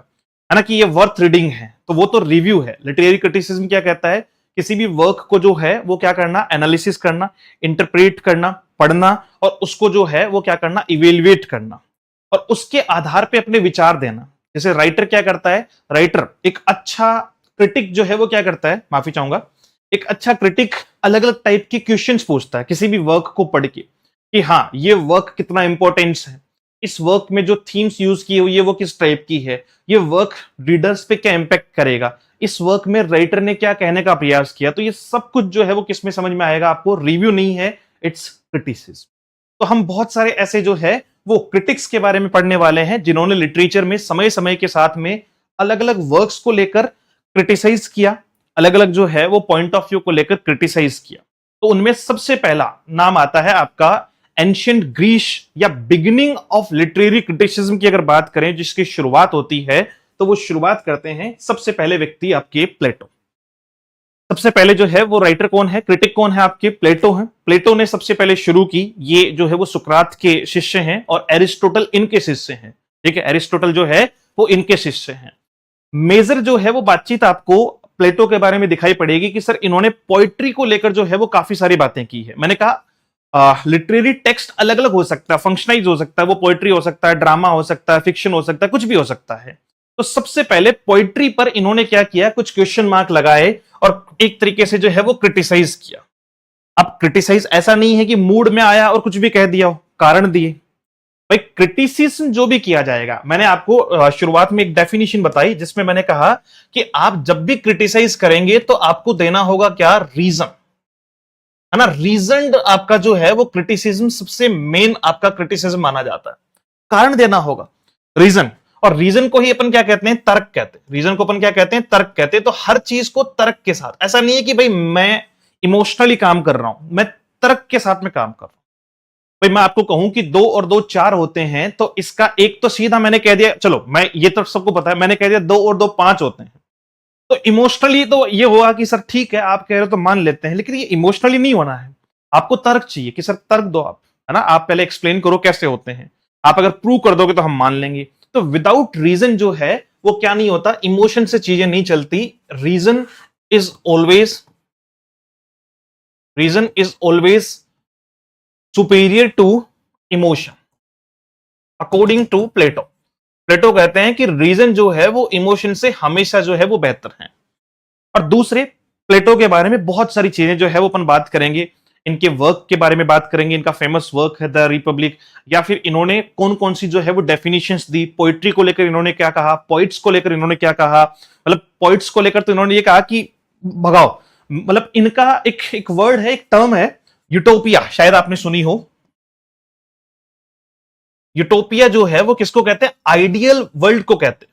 है ना, कि ये वर्थ रीडिंग है, तो वो तो रिव्यू है। लिटरेरी क्रिटिसिज्म क्या कहता है, किसी भी वर्क को जो है वो क्या करना, एनालिसिस करना, इंटरप्रेट करना, पढ़ना, और उसको जो है वो क्या करना, इवेल्युएट करना, और उसके आधार पे अपने विचार देना। जैसे राइटर क्या करता है, राइटर एक अच्छा क्रिटिक जो है वो क्या करता है, माफी चाहूंगा, एक अच्छा क्रिटिक अलग अलग टाइप के क्वेश्चंस पूछता है किसी भी वर्क को पढ़ के, कि हाँ ये वर्क कितना इंपॉर्टेंस है, इस वर्क में जो थीम्स यूज की हुई है वो किस टाइप की है, ये वर्क रीडर्स पे क्या इंपैक्ट करेगा, इस वर्क में राइटर ने क्या कहने का प्रयास किया। तो ये सब कुछ जो है वो किसमें समझ में आएगा आपको, रिव्यू नहीं है, इट्स क्रिटिसिज्म। तो हम बहुत सारे ऐसे जो है वो क्रिटिक्स के बारे में पढ़ने वाले हैं, जिन्होंने लिटरेचर में समय समय के साथ में अलग अलग वर्क्स को लेकर क्रिटिसाइज किया, अलग अलग जो है वो पॉइंट ऑफ व्यू को लेकर क्रिटिसाइज किया। तो उनमें सबसे पहला नाम आता है आपका एंशिएंट ग्रीस, या बिगिनिंग ऑफ लिटरेरी क्रिटिसिज्म की अगर बात करें, जिसकी शुरुआत होती है, तो वो शुरुआत करते हैं सबसे पहले व्यक्ति आपके प्लेटो। सबसे पहले जो है वो राइटर कौन है, क्रिटिक कौन है, आपके प्लेटो हैं। प्लेटो ने सबसे पहले शुरू की, ये जो है वो सुकरात के शिष्य हैं और एरिस्टोटल इनके शिष्य हैं, ठीक है, एरिस्टोटल जो है वो इनके शिष्य हैं। मेजर जो है वो बातचीत आपको प्लेटो के बारे में दिखाई पड़ेगी कि सर इन्होंने पोइट्री को लेकर जो है वो काफी सारी बातें की है। मैंने कहा लिटरेरी टेक्स्ट अलग अलग हो सकता है, फंक्शनाइज हो सकता है, वो पोइट्री हो सकता है, ड्रामा हो सकता है, फिक्शन हो सकता है, कुछ भी हो सकता है। तो सबसे पहले पोइट्री पर इन्होंने क्या किया, कुछ क्वेश्चन मार्क लगाए और एक तरीके से जो है वो क्रिटिसाइज किया। अब क्रिटिसाइज ऐसा नहीं है कि मूड में आया और कुछ भी कह दिया हो, कारण दिए। भाई क्रिटिसिज्म जो भी किया जाएगा, मैंने आपको शुरुआत में एक डेफिनेशन बताई जिसमें मैंने कहा कि आप जब भी क्रिटिसाइज करेंगे तो आपको देना होगा क्या, रीजन, है ना। रीजन आपका जो है वो क्रिटिसिज्म सबसे मेन आपका क्रिटिसिज्म माना जाता है, कारण देना होगा, रीजन। और रीजन को ही अपन क्या कहते हैं, तर्क कहते हैं। रीजन को अपन क्या कहते हैं, तर्क कहते हैं। तो हर चीज को तर्क के साथ, ऐसा नहीं है कि भाई मैं इमोशनली काम कर रहा हूं, मैं तर्क के साथ में काम कर रहा हूं। भाई मैं आपको कहूं कि 2 और 2 4 होते हैं, तो इसका एक तो सीधा मैंने कह दिया, चलो मैं ये तो सबको पता है, मैंने कह दिया 2 और 2 5 होते हैं। तो इमोशनली तो ये हुआ कि सर ठीक है आप कह रहे हो तो मान लेते हैं, लेकिन ये इमोशनली नहीं होना है। आपको तर्क चाहिए कि सर तर्क दो आप, है ना, आप पहले एक्सप्लेन करो कैसे होते हैं। आप अगर प्रूव कर दोगे तो हम मान लेंगे। तो विदाउट रीजन जो है वो क्या नहीं होता, इमोशन से चीजें नहीं चलती। Reason is always reason is always superior to emotion, according to Plato. Plato कहते हैं कि रीजन जो है वो इमोशन से हमेशा जो है वो बेहतर है। और दूसरे, प्लेटो के बारे में बहुत सारी चीजें जो है वो अपन बात करेंगे, इनके वर्क के बारे में बात करेंगे। इनका फेमस वर्क है द रिपब्लिक, या फिर इन्होंने कौन कौन सी जो है वो डेफिनेशंस दी, पोइट्री को लेकर इन्होंने क्या कहा, पोइट्स को लेकर इन्होंने क्या कहा। मतलब पोइट्स को लेकर तो इन्होंने ये कहा कि भगाओ, मतलब इनका एक एक वर्ड है, एक टर्म है यूटोपिया, शायद आपने सुनी हो। यूटोपिया जो है वो किसको कहते हैं, आइडियल वर्ल्ड को कहते हैं।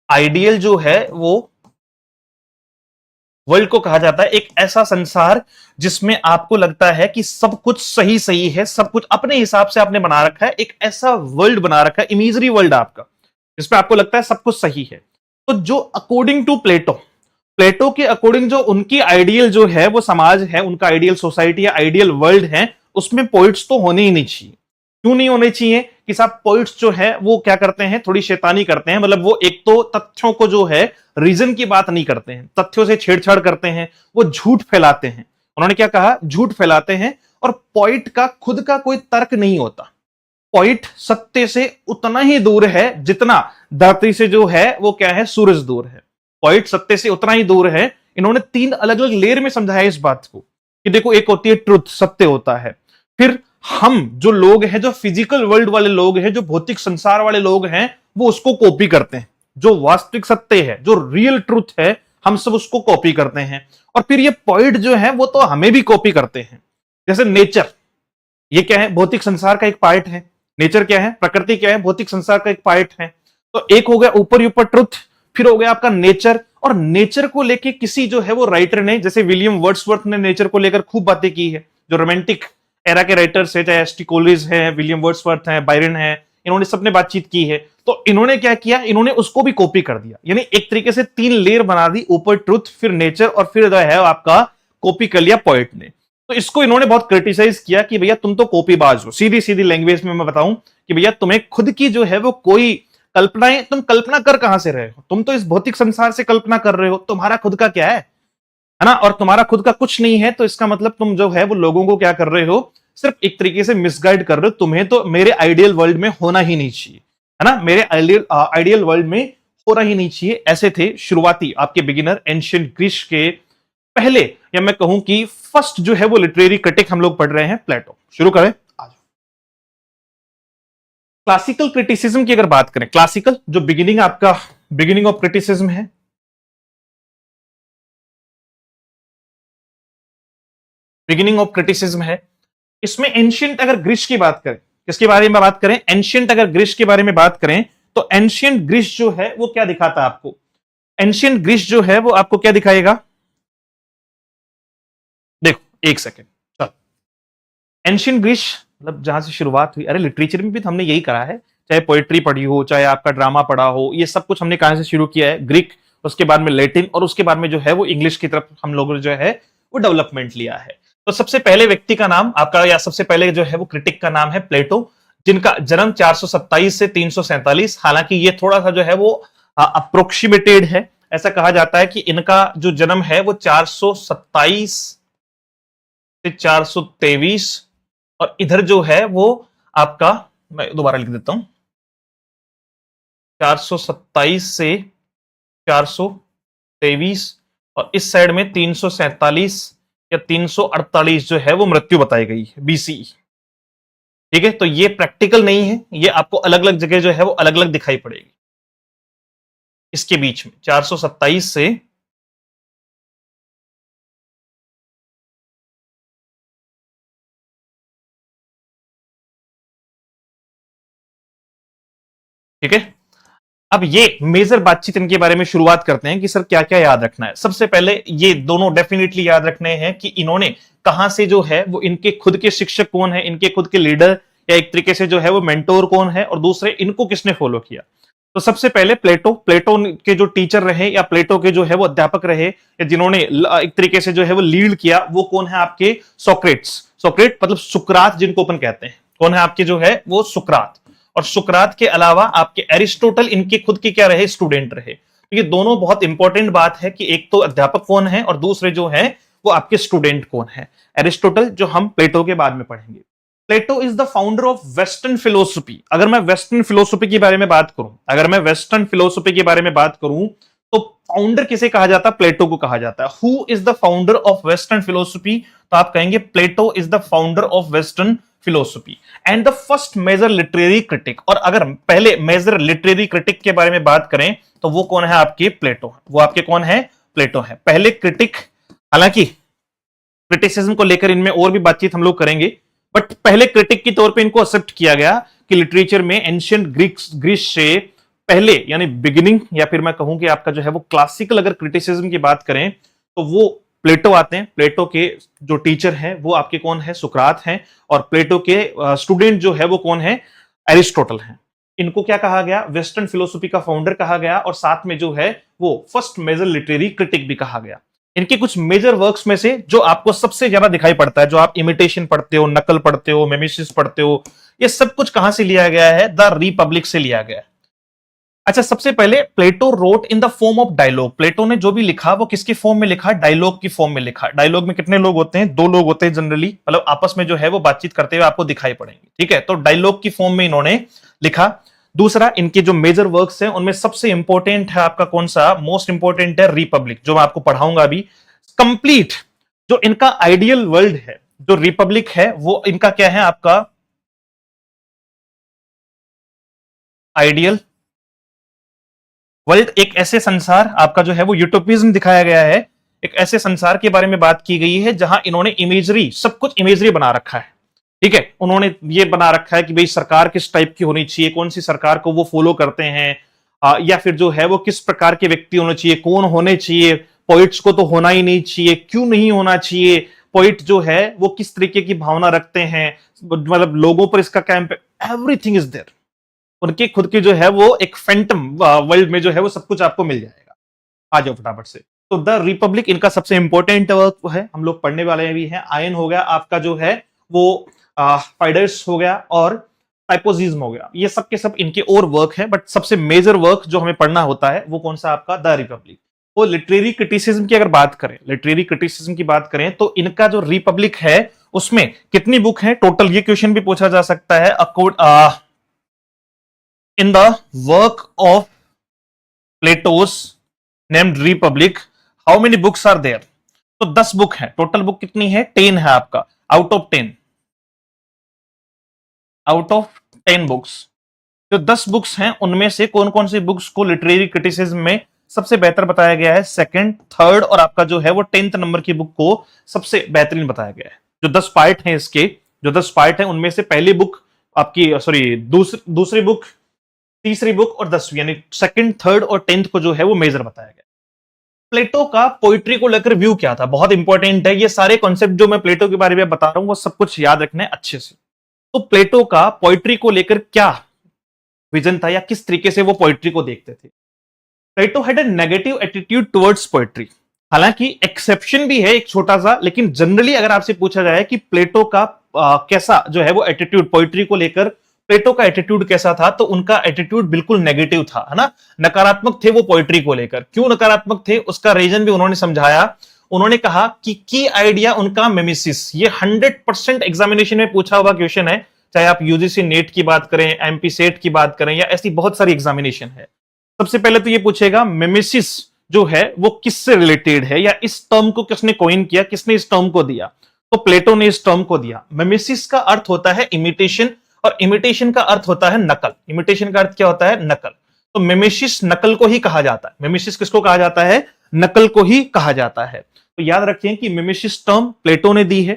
आइडियल जो है वो वर्ल्ड को कहा जाता है एक ऐसा संसार जिसमें आपको लगता है कि सब कुछ सही सही है, सब कुछ अपने हिसाब से आपने बना रखा है, एक ऐसा वर्ल्ड बना रखा है, इमेजरी वर्ल्ड आपका, जिसमें आपको लगता है सब कुछ सही है। तो जो अकॉर्डिंग टू प्लेटो, प्लेटो के अकॉर्डिंग जो उनकी आइडियल जो है वो समाज है, उनका आइडियल सोसाइटी या आइडियल वर्ल्ड है, उसमें पोइट्स तो होने ही नहीं चाहिए। क्यों नहीं होने चाहिए कि साहब, पोइट्स जो है वो क्या करते हैं, थोड़ी शैतानी करते हैं। मतलब वो एक तो तथ्यों को जो है, रीजन की बात नहीं करते हैं, तथ्यों से छेड़छाड़ करते हैं, वो झूठ फैलाते हैं। उन्होंने क्या कहा, झूठ फैलाते हैं। और पॉइंट का खुद का कोई तर्क नहीं होता। पॉइंट सत्य से उतना ही दूर है जितना धरती से जो है वो क्या है, सूरज दूर है। पॉइंट सत्य से उतना ही दूर है। इन्होंने 3 अलग अलग लेयर में समझाया इस बात को कि देखो, एक होती है ट्रुथ, सत्य होता है। फिर हम जो लोग हैं, जो फिजिकल वर्ल्ड वाले लोग हैं, जो भौतिक संसार वाले लोग हैं, वो उसको कॉपी करते हैं। जो वास्तविक सत्य है, जो रियल ट्रुथ है, हम सब उसको कॉपी करते हैं। और फिर ये पॉइंट जो है वो तो हमें भी कॉपी करते हैं। जैसे नेचर, ये क्या है, भौतिक संसार का एक पार्ट है। नेचर क्या है, प्रकृति क्या है, भौतिक संसार का एक पार्ट है। तो एक हो गया ऊपर ऊपर ट्रुथ, फिर हो गया आपका नेचर। और नेचर को लेके किसी जो है वो राइटर ने, जैसे विलियम वर्ड्सवर्थ ने नेचर को लेकर खूब बातें की है, जो रोमांटिक एरा के राइटर्स है, चाहे एस.टी. कोलिंस है, विलियम वर्ड्सवर्थ है, बायरन है, इन्होंने सबने बातचीत की है। तो इन्होंने क्या किया, इन्होंने उसको भी कॉपी कर दिया। यानी एक तरीके से 3 लेयर बना दी, ऊपर ट्रुथ, फिर नेचर, और फिर जो है आपका कॉपी कर लिया पोएट ने। तो इसको इन्होंने बहुत क्रिटिसाइज किया कि भैया तुम तो कॉपीबाज हो। सीधी सीधी लैंग्वेज में मैं बताऊं कि भैया तुम्हें खुद की जो है वो कोई कल्पनाएं, तुम कल्पना कर कहां से रहे हो, तुम तो इस भौतिक संसार से कल्पना कर रहे हो, तुम्हारा खुद का क्या है ना, और तुम्हारा खुद का कुछ नहीं है। तो इसका मतलब तुम जो है वो लोगों को क्या कर रहे हो, सिर्फ एक तरीके से मिसगाइड कर रहे हो। तुम्हें तो मेरे आइडियल वर्ल्ड में होना ही नहीं चाहिए, है ना, मेरे आइडियल वर्ल्ड में होना ही नहीं चाहिए। ऐसे थे शुरुआती आपके बिगिनर एंशिएंट ग्रीस के पहले, या मैं कहूं कि फर्स्ट जो है वो लिटरेरी क्रिटिक हम लोग पढ़ रहे हैं, प्लेटो। शुरू करें। क्लासिकल क्रिटिसिज्म की अगर बात करें, क्लासिकल जो बिगिनिंग आपका, बिगिनिंग ऑफ क्रिटिसिज्म है, बिगिनिंग ऑफ क्रिटिसिज्म है, इसमें एंशियंट अगर ग्रीस की बात करें, किसके बारे में बात करें, एंशियंट अगर ग्रीस के बारे में बात करें, तो एंशियंट ग्रीस जो है वो क्या दिखाता है आपको, एंशियंट ग्रीस जो है वो आपको क्या दिखाएगा, देखो एक सेकेंड, चलो। एंशियंट ग्रीस मतलब जहां से शुरुआत हुई, अरे लिटरेचर में भी तो हमने यही करा है, चाहे पोएट्री पढ़ी हो, चाहे आपका ड्रामा पढ़ा हो, ये सब कुछ हमने कहां से शुरू किया है, ग्रीक, उसके बाद में लैटिन, और उसके बाद में जो है वो इंग्लिश की तरफ हम लोगों ने जो है वो डेवलपमेंट लिया है। तो सबसे पहले व्यक्ति का नाम आपका, या सबसे पहले जो है वो क्रिटिक का नाम है प्लेटो, जिनका जन्म 427 से 347, हालांकि ये थोड़ा सा जो है वो अप्रोक्सीमेटेड है। ऐसा कहा जाता है कि इनका जो जन्म है वो 427 से 423, और इधर जो है वो आपका, मैं दोबारा लिख देता हूं, 427 से 423, और इस साइड में 347 या 348 जो है वो मृत्यु बताई गई है, बीसी। ठीक है, तो ये प्रैक्टिकल नहीं है, ये आपको अलग अलग जगह जो है वो अलग अलग दिखाई पड़ेगी। इसके बीच में 427 से ठीक है, अब ये मेजर बातचीत इनके बारे में शुरुआत करते हैं कि सर क्या क्या याद रखना है। सबसे पहले ये दोनों डेफिनेटली याद रखने हैं कि इन्होंने कहां से जो है वो इनके खुद के शिक्षक कौन है, इनके खुद के लीडर या एक तरीके से जो है वो मेंटोर कौन है, और दूसरे इनको किसने फॉलो किया। तो सबसे पहले प्लेटो, प्लेटो के जो टीचर रहे या प्लेटो के जो है वो अध्यापक रहे या जिन्होंने एक तरीके से जो है वो लीड किया, वो कौन है आपके सोक्रेट्स। सोक्रेट मतलब सुकरात जिनको अपन कहते हैं, कौन है आपके जो है वो सुकरात। और सुकरात के अलावा आपके एरिस्टोटल इनके खुद के क्या रहे, स्टूडेंट रहे। तो ये दोनों बहुत इंपॉर्टेंट बात है कि एक तो अध्यापक कौन है और दूसरे जो है वो आपके स्टूडेंट कौन है। एरिस्टोटल जो हम प्लेटो के बाद में पढ़ेंगे। Plato is the founder of Western philosophy. अगर मैं वेस्टर्न फिलोसफी के बारे में बात करूं, अगर मैं वेस्टर्न फिलोसफी के बारे में बात करूं तो फाउंडर किसे कहा जाता है, प्लेटो को कहा जाता है। Who is the founder of Western philosophy, तो आप कहेंगे Plato is the founder of Western philosophy and the first major literary critic. और अगर पहले मेजर लिटरेरी क्रिटिक के बारे में बात करें तो वो कौन है आपके, प्लेटो। वो आपके कौन है, प्लेटो है पहले क्रिटिक। हालांकि क्रिटिसिज्म को लेकर इनमें और भी बातचीत हम लोग करेंगे, बट पहले क्रिटिक के तौर पे इनको एक्सेप्ट किया गया कि लिटरेचर में एंशिएंट ग्रीस से पहले यानी बिगिनिंग, या फिर मैं कहूं कि आपका जो है वो क्लासिकल अगर क्रिटिसिज्म की बात करें तो वो प्लेटो आते हैं। प्लेटो के जो टीचर हैं वो आपके कौन है, सुकरात हैं। और प्लेटो के स्टूडेंट जो है वो कौन है, एरिस्टोटल हैं। इनको क्या कहा गया, वेस्टर्न फिलोसफी का फाउंडर कहा गया, और साथ में जो है वो फर्स्ट मेजर लिटरेरी क्रिटिक भी कहा गया। इनके कुछ मेजर वर्क्स में से जो आपको सबसे ज्यादा दिखाई पड़ता है, जो आप इमिटेशन पढ़ते हो, नकल पढ़ते हो, मेमिसिस पढ़ते हो, ये सब कुछ कहां से लिया गया है, द रिपब्लिक से लिया गया है। अच्छा, सबसे पहले Plato wrote in the form of dialogue. Plato ने जो भी लिखा वो किसकी फॉर्म में लिखा, डायलॉग की फॉर्म में लिखा। डायलॉग में कितने लोग होते हैं, दो लोग होते हैं जनरली, मतलब आपस में जो है वो बातचीत करते हुए आपको दिखाई पड़ेंगे। ठीक है, तो डायलॉग की फॉर्म में इन्होंने लिखा। दूसरा, इनके जो मेजर वर्क्स हैं उनमें सबसे इंपॉर्टेंट है आपका कौन सा, मोस्ट इंपॉर्टेंट है रिपब्लिक, जो मैं आपको पढ़ाऊंगा अभी। कंप्लीट जो इनका आइडियल वर्ल्ड है, जो रिपब्लिक है, वो इनका क्या है आपका आइडियल वर्ल्ड। एक ऐसे संसार आपका जो है वो यूटोपिज्म दिखाया गया है। एक ऐसे संसार के बारे में बात की गई है जहां इन्होंने इमेजरी, सब कुछ इमेजरी बना रखा है। ठीक है, उन्होंने ये बना रखा है कि भाई सरकार किस टाइप की होनी चाहिए, कौन सी सरकार को वो फॉलो करते हैं, या फिर जो है वो किस प्रकार के व्यक्ति होने चाहिए, कौन होने चाहिए। पोइट्स को तो होना ही नहीं चाहिए, क्यों नहीं होना चाहिए। पोइट जो है वो किस तरीके की भावना रखते हैं, मतलब लोगों पर इसका क्या इम्पैक्ट, एवरीथिंग इज देयर। उनके खुद की जो है वो एक फैंटम वर्ल्ड में जो है वो सब कुछ आपको मिल जाएगा। आ जाओ फटाफट से। तो द रिपब्लिक इनका सबसे इंपॉर्टेंट वर्क है, हम लोग पढ़ने वाले भी हैं। आयन हो गया आपका जो है वो, फाइडर्स हो गया, और टाइपोजिज्म हो गया। ये सब के सब इनके और वर्क है, बट सबसे मेजर वर्क जो हमें पढ़ना होता है वो कौन सा आपका, द रिपब्लिक। वो लिटरेरी क्रिटिसिज्म की अगर बात करें, लिटरेरी क्रिटिसिज्म की बात करें तो इनका जो रिपब्लिक है उसमें कितनी बुक है टोटल, ये क्वेश्चन भी पूछा जा सकता है। In the work of Plato's named Republic, how many books are there. तो 10 बुक है टोटल। बुक कितनी है, 10 है आपका, out of 10, out of 10 books. जो 10 बुक्स हैं उनमें से कौन कौन सी बुक्स को लिटरेरी क्रिटिसिज्म में सबसे बेहतर बताया गया है, सेकंड, थर्ड, और आपका जो है वो 10th नंबर की बुक को सबसे बेहतरीन बताया गया है। जो 10 पार्ट हैं इसके, जो 10 पार्ट हैं उनमें से पहली बुक आपकी, सॉरी दूसरी बुक, तीसरी बुक और 10वीं, यानी सेकंड, थर्ड और 10th को जो है वो मेजर बताया गया। प्लेटो का पोइट्री को लेकर व्यू क्या था, बहुत इंपॉर्टेंट है। ये सारे कॉन्सेप्ट जो मैं प्लेटो के बारे में बता रहा हूं वो सब कुछ याद रखना है अच्छे से। तो प्लेटो का पोइट्री को लेकर क्या विजन था, या किस तरीके से वो पोइट्री को देखते थे। Plato had a negative attitude towards poetry. हालांकि एक्सेप्शन भी है एक छोटा सा, लेकिन जनरली अगर आपसे पूछा जाए कि प्लेटो का कैसा जो है वो एटीट्यूड पोइट्री को लेकर, प्लेटो का एटीट्यूड कैसा था, तो उनका एटीट्यूड बिल्कुल नेगेटिव था, है ना, नकारात्मक थे वो पोइट्री को लेकर। क्यों नकारात्मक थे उसका रीजन भी उन्होंने समझाया। उन्होंने कहा कि की आइडिया उनका मेमिसिस, ये 100% एग्जामिनेशन में पूछा हुआ क्वेश्चन है, चाहे आप यूजीसी नेट की बात करें, एमपी सेट की बात करें, या ऐसी बहुत सारी एग्जामिनेशन है। सबसे पहले तो ये पूछेगा मेमिसिस जो है वो किससे रिलेटेड है, या इस टर्म को किसने कॉइन किया, किसने इस टर्म को दिया। तो प्लेटो ने इस टर्म को दिया। मेमिसिस का अर्थ होता है इमिटेशन, और इमिटेशन का अर्थ होता है नकल। इमिटेशन का अर्थ क्या होता है, नकल। तो मेमिसिस नकल को ही कहा जाता है। मेमिसिस किसको कहा जाता है, नकल को ही कहा जाता है। तो याद रखें कि मेमिसिस टर्म प्लेटो ने दी है।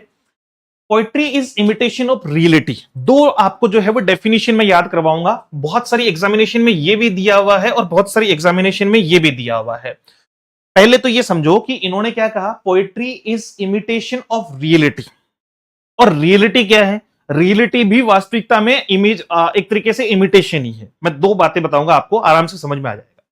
Poetry is imitation of reality. दो आपको जो है वो डेफिनेशन में याद करवाऊंगा, बहुत सारी एग्जामिनेशन में ये भी दिया हुआ है और बहुत सारी एग्जामिनेशन में ये भी दिया हुआ है। पहले तो ये समझो कि इन्होंने क्या कहा, poetry is imitation of reality. और रियलिटी क्या है? रियलिटी भी वास्तविकता में इमेज एक तरीके से इमिटेशन ही है। मैं दो बातें बताऊंगा, आपको आराम से समझ में आ जाएगा।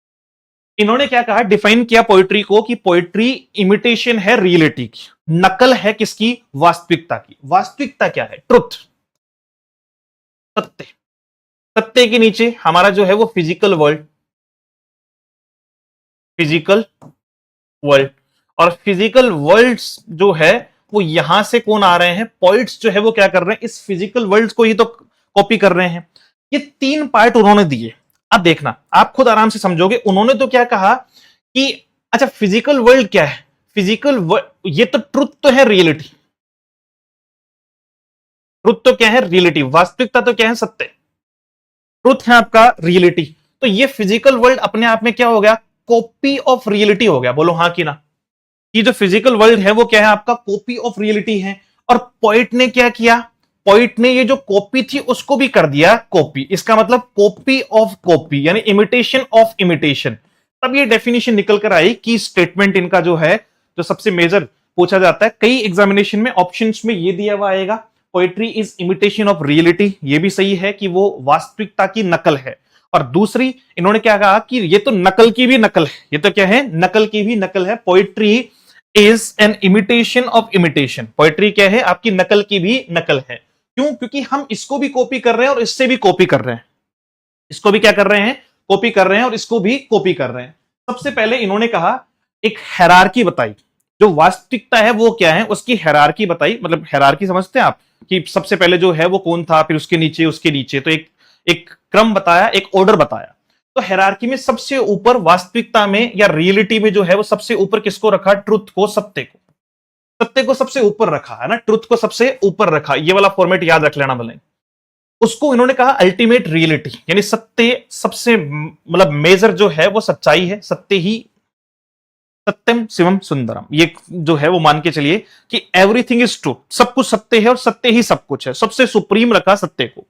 इन्होंने क्या कहा, डिफाइन किया पोइट्री को कि पोइट्री इमिटेशन है रियलिटी की, नकल है किसकी? वास्तविकता की। वास्तविकता क्या है? ट्रुथ, सत्य। सत्य के नीचे हमारा जो है वो फिजिकल वर्ल्ड, फिजिकल वर्ल्ड। और फिजिकल वर्ल्ड जो है वो यहां से कौन आ रहे हैं? पॉइंट्स जो है वो क्या कर रहे हैं? इस फिजिकल वर्ल्ड को ही तो कॉपी कर रहे हैं। ये तीन पार्ट उन्होंने दिए। अब देखना, आप खुद आराम से समझोगे। उन्होंने तो क्या कहा कि अच्छा फिजिकल वर्ल्ड क्या है? फिजिकल वर्ल्ड, ये तो ट्रुथ तो है, रियलिटी। ट्रुथ तो क्या है? रियलिटी। वास्तविकता तो क्या है? सत्य। ट्रुथ है आपका रियलिटी। तो ये फिजिकल वर्ल्ड अपने आप में क्या हो गया? कॉपी ऑफ रियलिटी हो गया। बोलो हाँ कि ना? ये जो फिजिकल वर्ल्ड है वो क्या है? आपका कॉपी ऑफ रियलिटी है। और पोइट ने क्या किया? पोइट ने ये जो कॉपी थी उसको भी कर दिया कॉपी। इसका मतलब कॉपी ऑफ कॉपी, यानी इमिटेशन ऑफ इमिटेशन। तब ये डेफिनेशन निकल कर आई कि स्टेटमेंट इनका जो है, जो सबसे मेजर पूछा जाता है कई एग्जामिनेशन में, ऑप्शंस में ये दिया हुआ आएगा, poetry is imitation of reality. ये भी सही है कि वो वास्तविकता की नकल है। और दूसरी इन्होंने क्या कहा कि ये तो नकल की भी नकल है। ये तो क्या है? नकल की भी नकल है। Poetry is an imitation of imitation. Poetry क्या है? आपकी नकल की भी नकल है। क्यों? क्योंकि हम इसको भी कॉपी कर रहे हैं और इससे भी कॉपी कर रहे हैं। इसको भी क्या कर रहे हैं? कॉपी कर रहे हैं और इसको भी कॉपी कर रहे हैं। सबसे पहले इन्होंने कहा, एक हायरार्की बताई। जो वास्तविकता है वो क्या है, उसकी हायरार्की बताई। मतलब हायरार्की समझते हैं आप, कि सबसे पहले जो है वो कौन था, फिर उसके नीचे उसके नीचे, तो एक एक क्रम बताया, एक ऑर्डर बताया। तो हायरार्की में सबसे ऊपर वास्तविकता में या रियलिटी में जो है वो सबसे ऊपर किसको रखा? ट्रुथ को, सत्य को। सत्य को सबसे ऊपर रखा है ना, ट्रुथ को सबसे ऊपर रखा। ये वाला फॉर्मेट याद रख लेना भले। उसको इन्होंने कहा अल्टीमेट रियलिटी, यानी सत्य सबसे मतलब मेजर जो है वो सच्चाई है। सत्य ही सत्यम शिवम सुंदरम। ये जो है वो मान के चलिए कि एवरीथिंग इज ट्रू, सब कुछ सत्य है और सत्य ही सब कुछ है। सबसे सुप्रीम रखा सत्य को।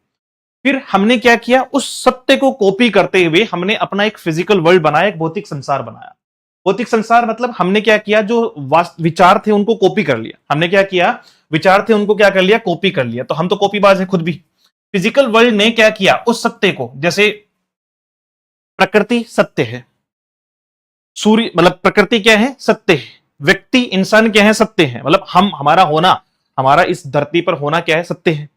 फिर हमने क्या किया? उस सत्य को कॉपी करते हुए हमने अपना एक फिजिकल वर्ल्ड बनाया, एक भौतिक संसार बनाया। भौतिक संसार मतलब हमने क्या किया? जो विचार थे उनको कॉपी कर लिया। हमने क्या किया? विचार थे उनको क्या कर लिया? कॉपी कर लिया। तो हम तो कॉपीबाज हैं खुद भी। फिजिकल वर्ल्ड ने क्या किया? उस सत्य को, जैसे प्रकृति सत्य है, सूर्य मतलब प्रकृति क्या है? सत्य है। व्यक्ति इंसान क्या है? सत्य है। मतलब हम, हमारा होना, हमारा इस धरती पर होना क्या है? सत्य है।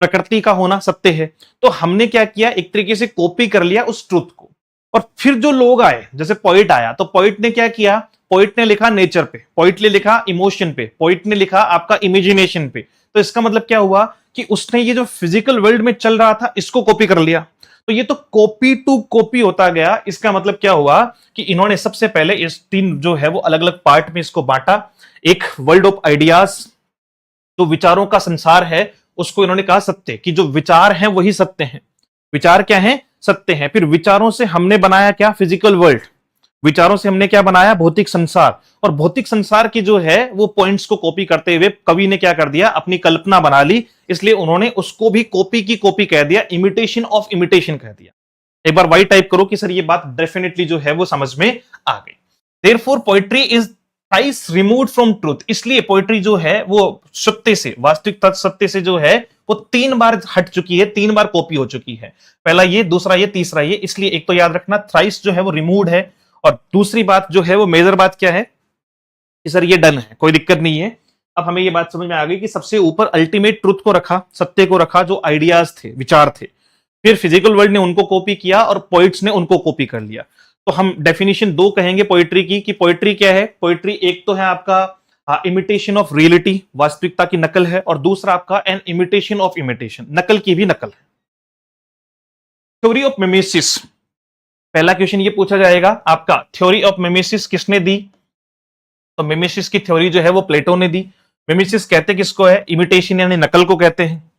प्रकृति का होना सत्य है। तो हमने क्या किया? एक तरीके से कॉपी कर लिया उस ट्रुथ को। और फिर जो लोग आए, जैसे पोइट आया, तो पोइट ने क्या किया? पोइट ने लिखा नेचर पे, पोइट ने लिखा इमोशन पे, पोइट ने लिखा आपका इमेजिनेशन पे। तो इसका मतलब क्या हुआ कि उसने ये जो फिजिकल वर्ल्ड में चल रहा था इसको कॉपी कर लिया। तो ये तो कॉपी टू कॉपी होता गया। इसका मतलब क्या हुआ कि इन्होंने सबसे पहले इस तीन जो है वो अलग अलग पार्ट में इसको बांटा। एक वर्ल्ड ऑफ आइडियाज, जो विचारों का संसार है, उसको इन्होंने कहा सत्य, कि जो विचार हैं वही सत्य हैं। विचार क्या है? सत्य हैं। फिर विचारों से हमने बनाया क्या? Physical world. विचारों से हमने क्या बनाया? भौतिक संसार। और भौतिक संसार की जो है वो पॉइंट्स को कॉपी करते हुए कवि ने क्या कर दिया? अपनी कल्पना बना ली। इसलिए उन्होंने उसको भी कॉपी की कॉपी कह दिया, इमिटेशन ऑफ इमिटेशन कह दिया। एक बार वाई टाइप करो कि सर ये बात डेफिनेटली जो है वो समझ में आ गई। Therefore poetry is thrice removed from truth. इसलिए पोएट्री जो है वो सत्य से, वास्तविक सत्य से जो है वो 3 बार हट चुकी है, 3 बार कॉपी हो चुकी है। पहला ये, दूसरा ये, तीसरा ये। इसलिए एक तो याद रखना, थ्राइस जो है वो रिमूव्ड है। और दूसरी बात जो है वो मेजर बात क्या है कि सर ये डन है, कोई दिक्कत नहीं है। अब हमें ये बात समझ में आ गई कि सबसे ऊपर अल्टीमेट ट्रुथ को रखा, सत्य को रखा, जो आइडियाज थे, विचार थे। फिर फिजिकल वर्ल्ड ने उनको कॉपी किया और पोइट्स ने उनको कॉपी कर लिया। तो हम डेफिनेशन 2 कहेंगे पोइट्री की, कि पोइट्री क्या है? पोइट्री एक तो है आपका इमिटेशन ऑफ रियलिटी, वास्तविकता की नकल है। और दूसरा आपका एन इमिटेशन ऑफ इमिटेशन, नकल की भी नकल है। थ्योरी ऑफ मिमेसिस, पहला क्वेश्चन ये पूछा जाएगा आपका, थ्योरी ऑफ मिमेसिस किसने दी? तो मिमेसिस की थ्योरी जो है वो प्लेटो ने दी। मिमेसिस कहते किसको है? इमिटेशन यानी नकल को कहते हैं।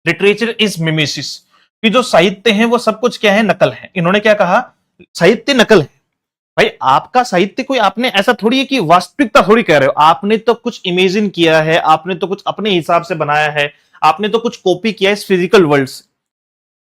लिटरेचर इज मिमेसिस, कि जो साहित्य है वो सब कुछ क्या है? नकल है। इन्होंने क्या कहा? साहित्य नकल है। भाई आपका साहित्य कोई आपने ऐसा थोड़ी है कि वास्तविकता थोड़ी कह रहे हो, आपने तो कुछ इमेजिन किया है, आपने तो कुछ अपने हिसाब से बनाया है, आपने तो कुछ कॉपी किया है इस फिजिकल वर्ल्ड से।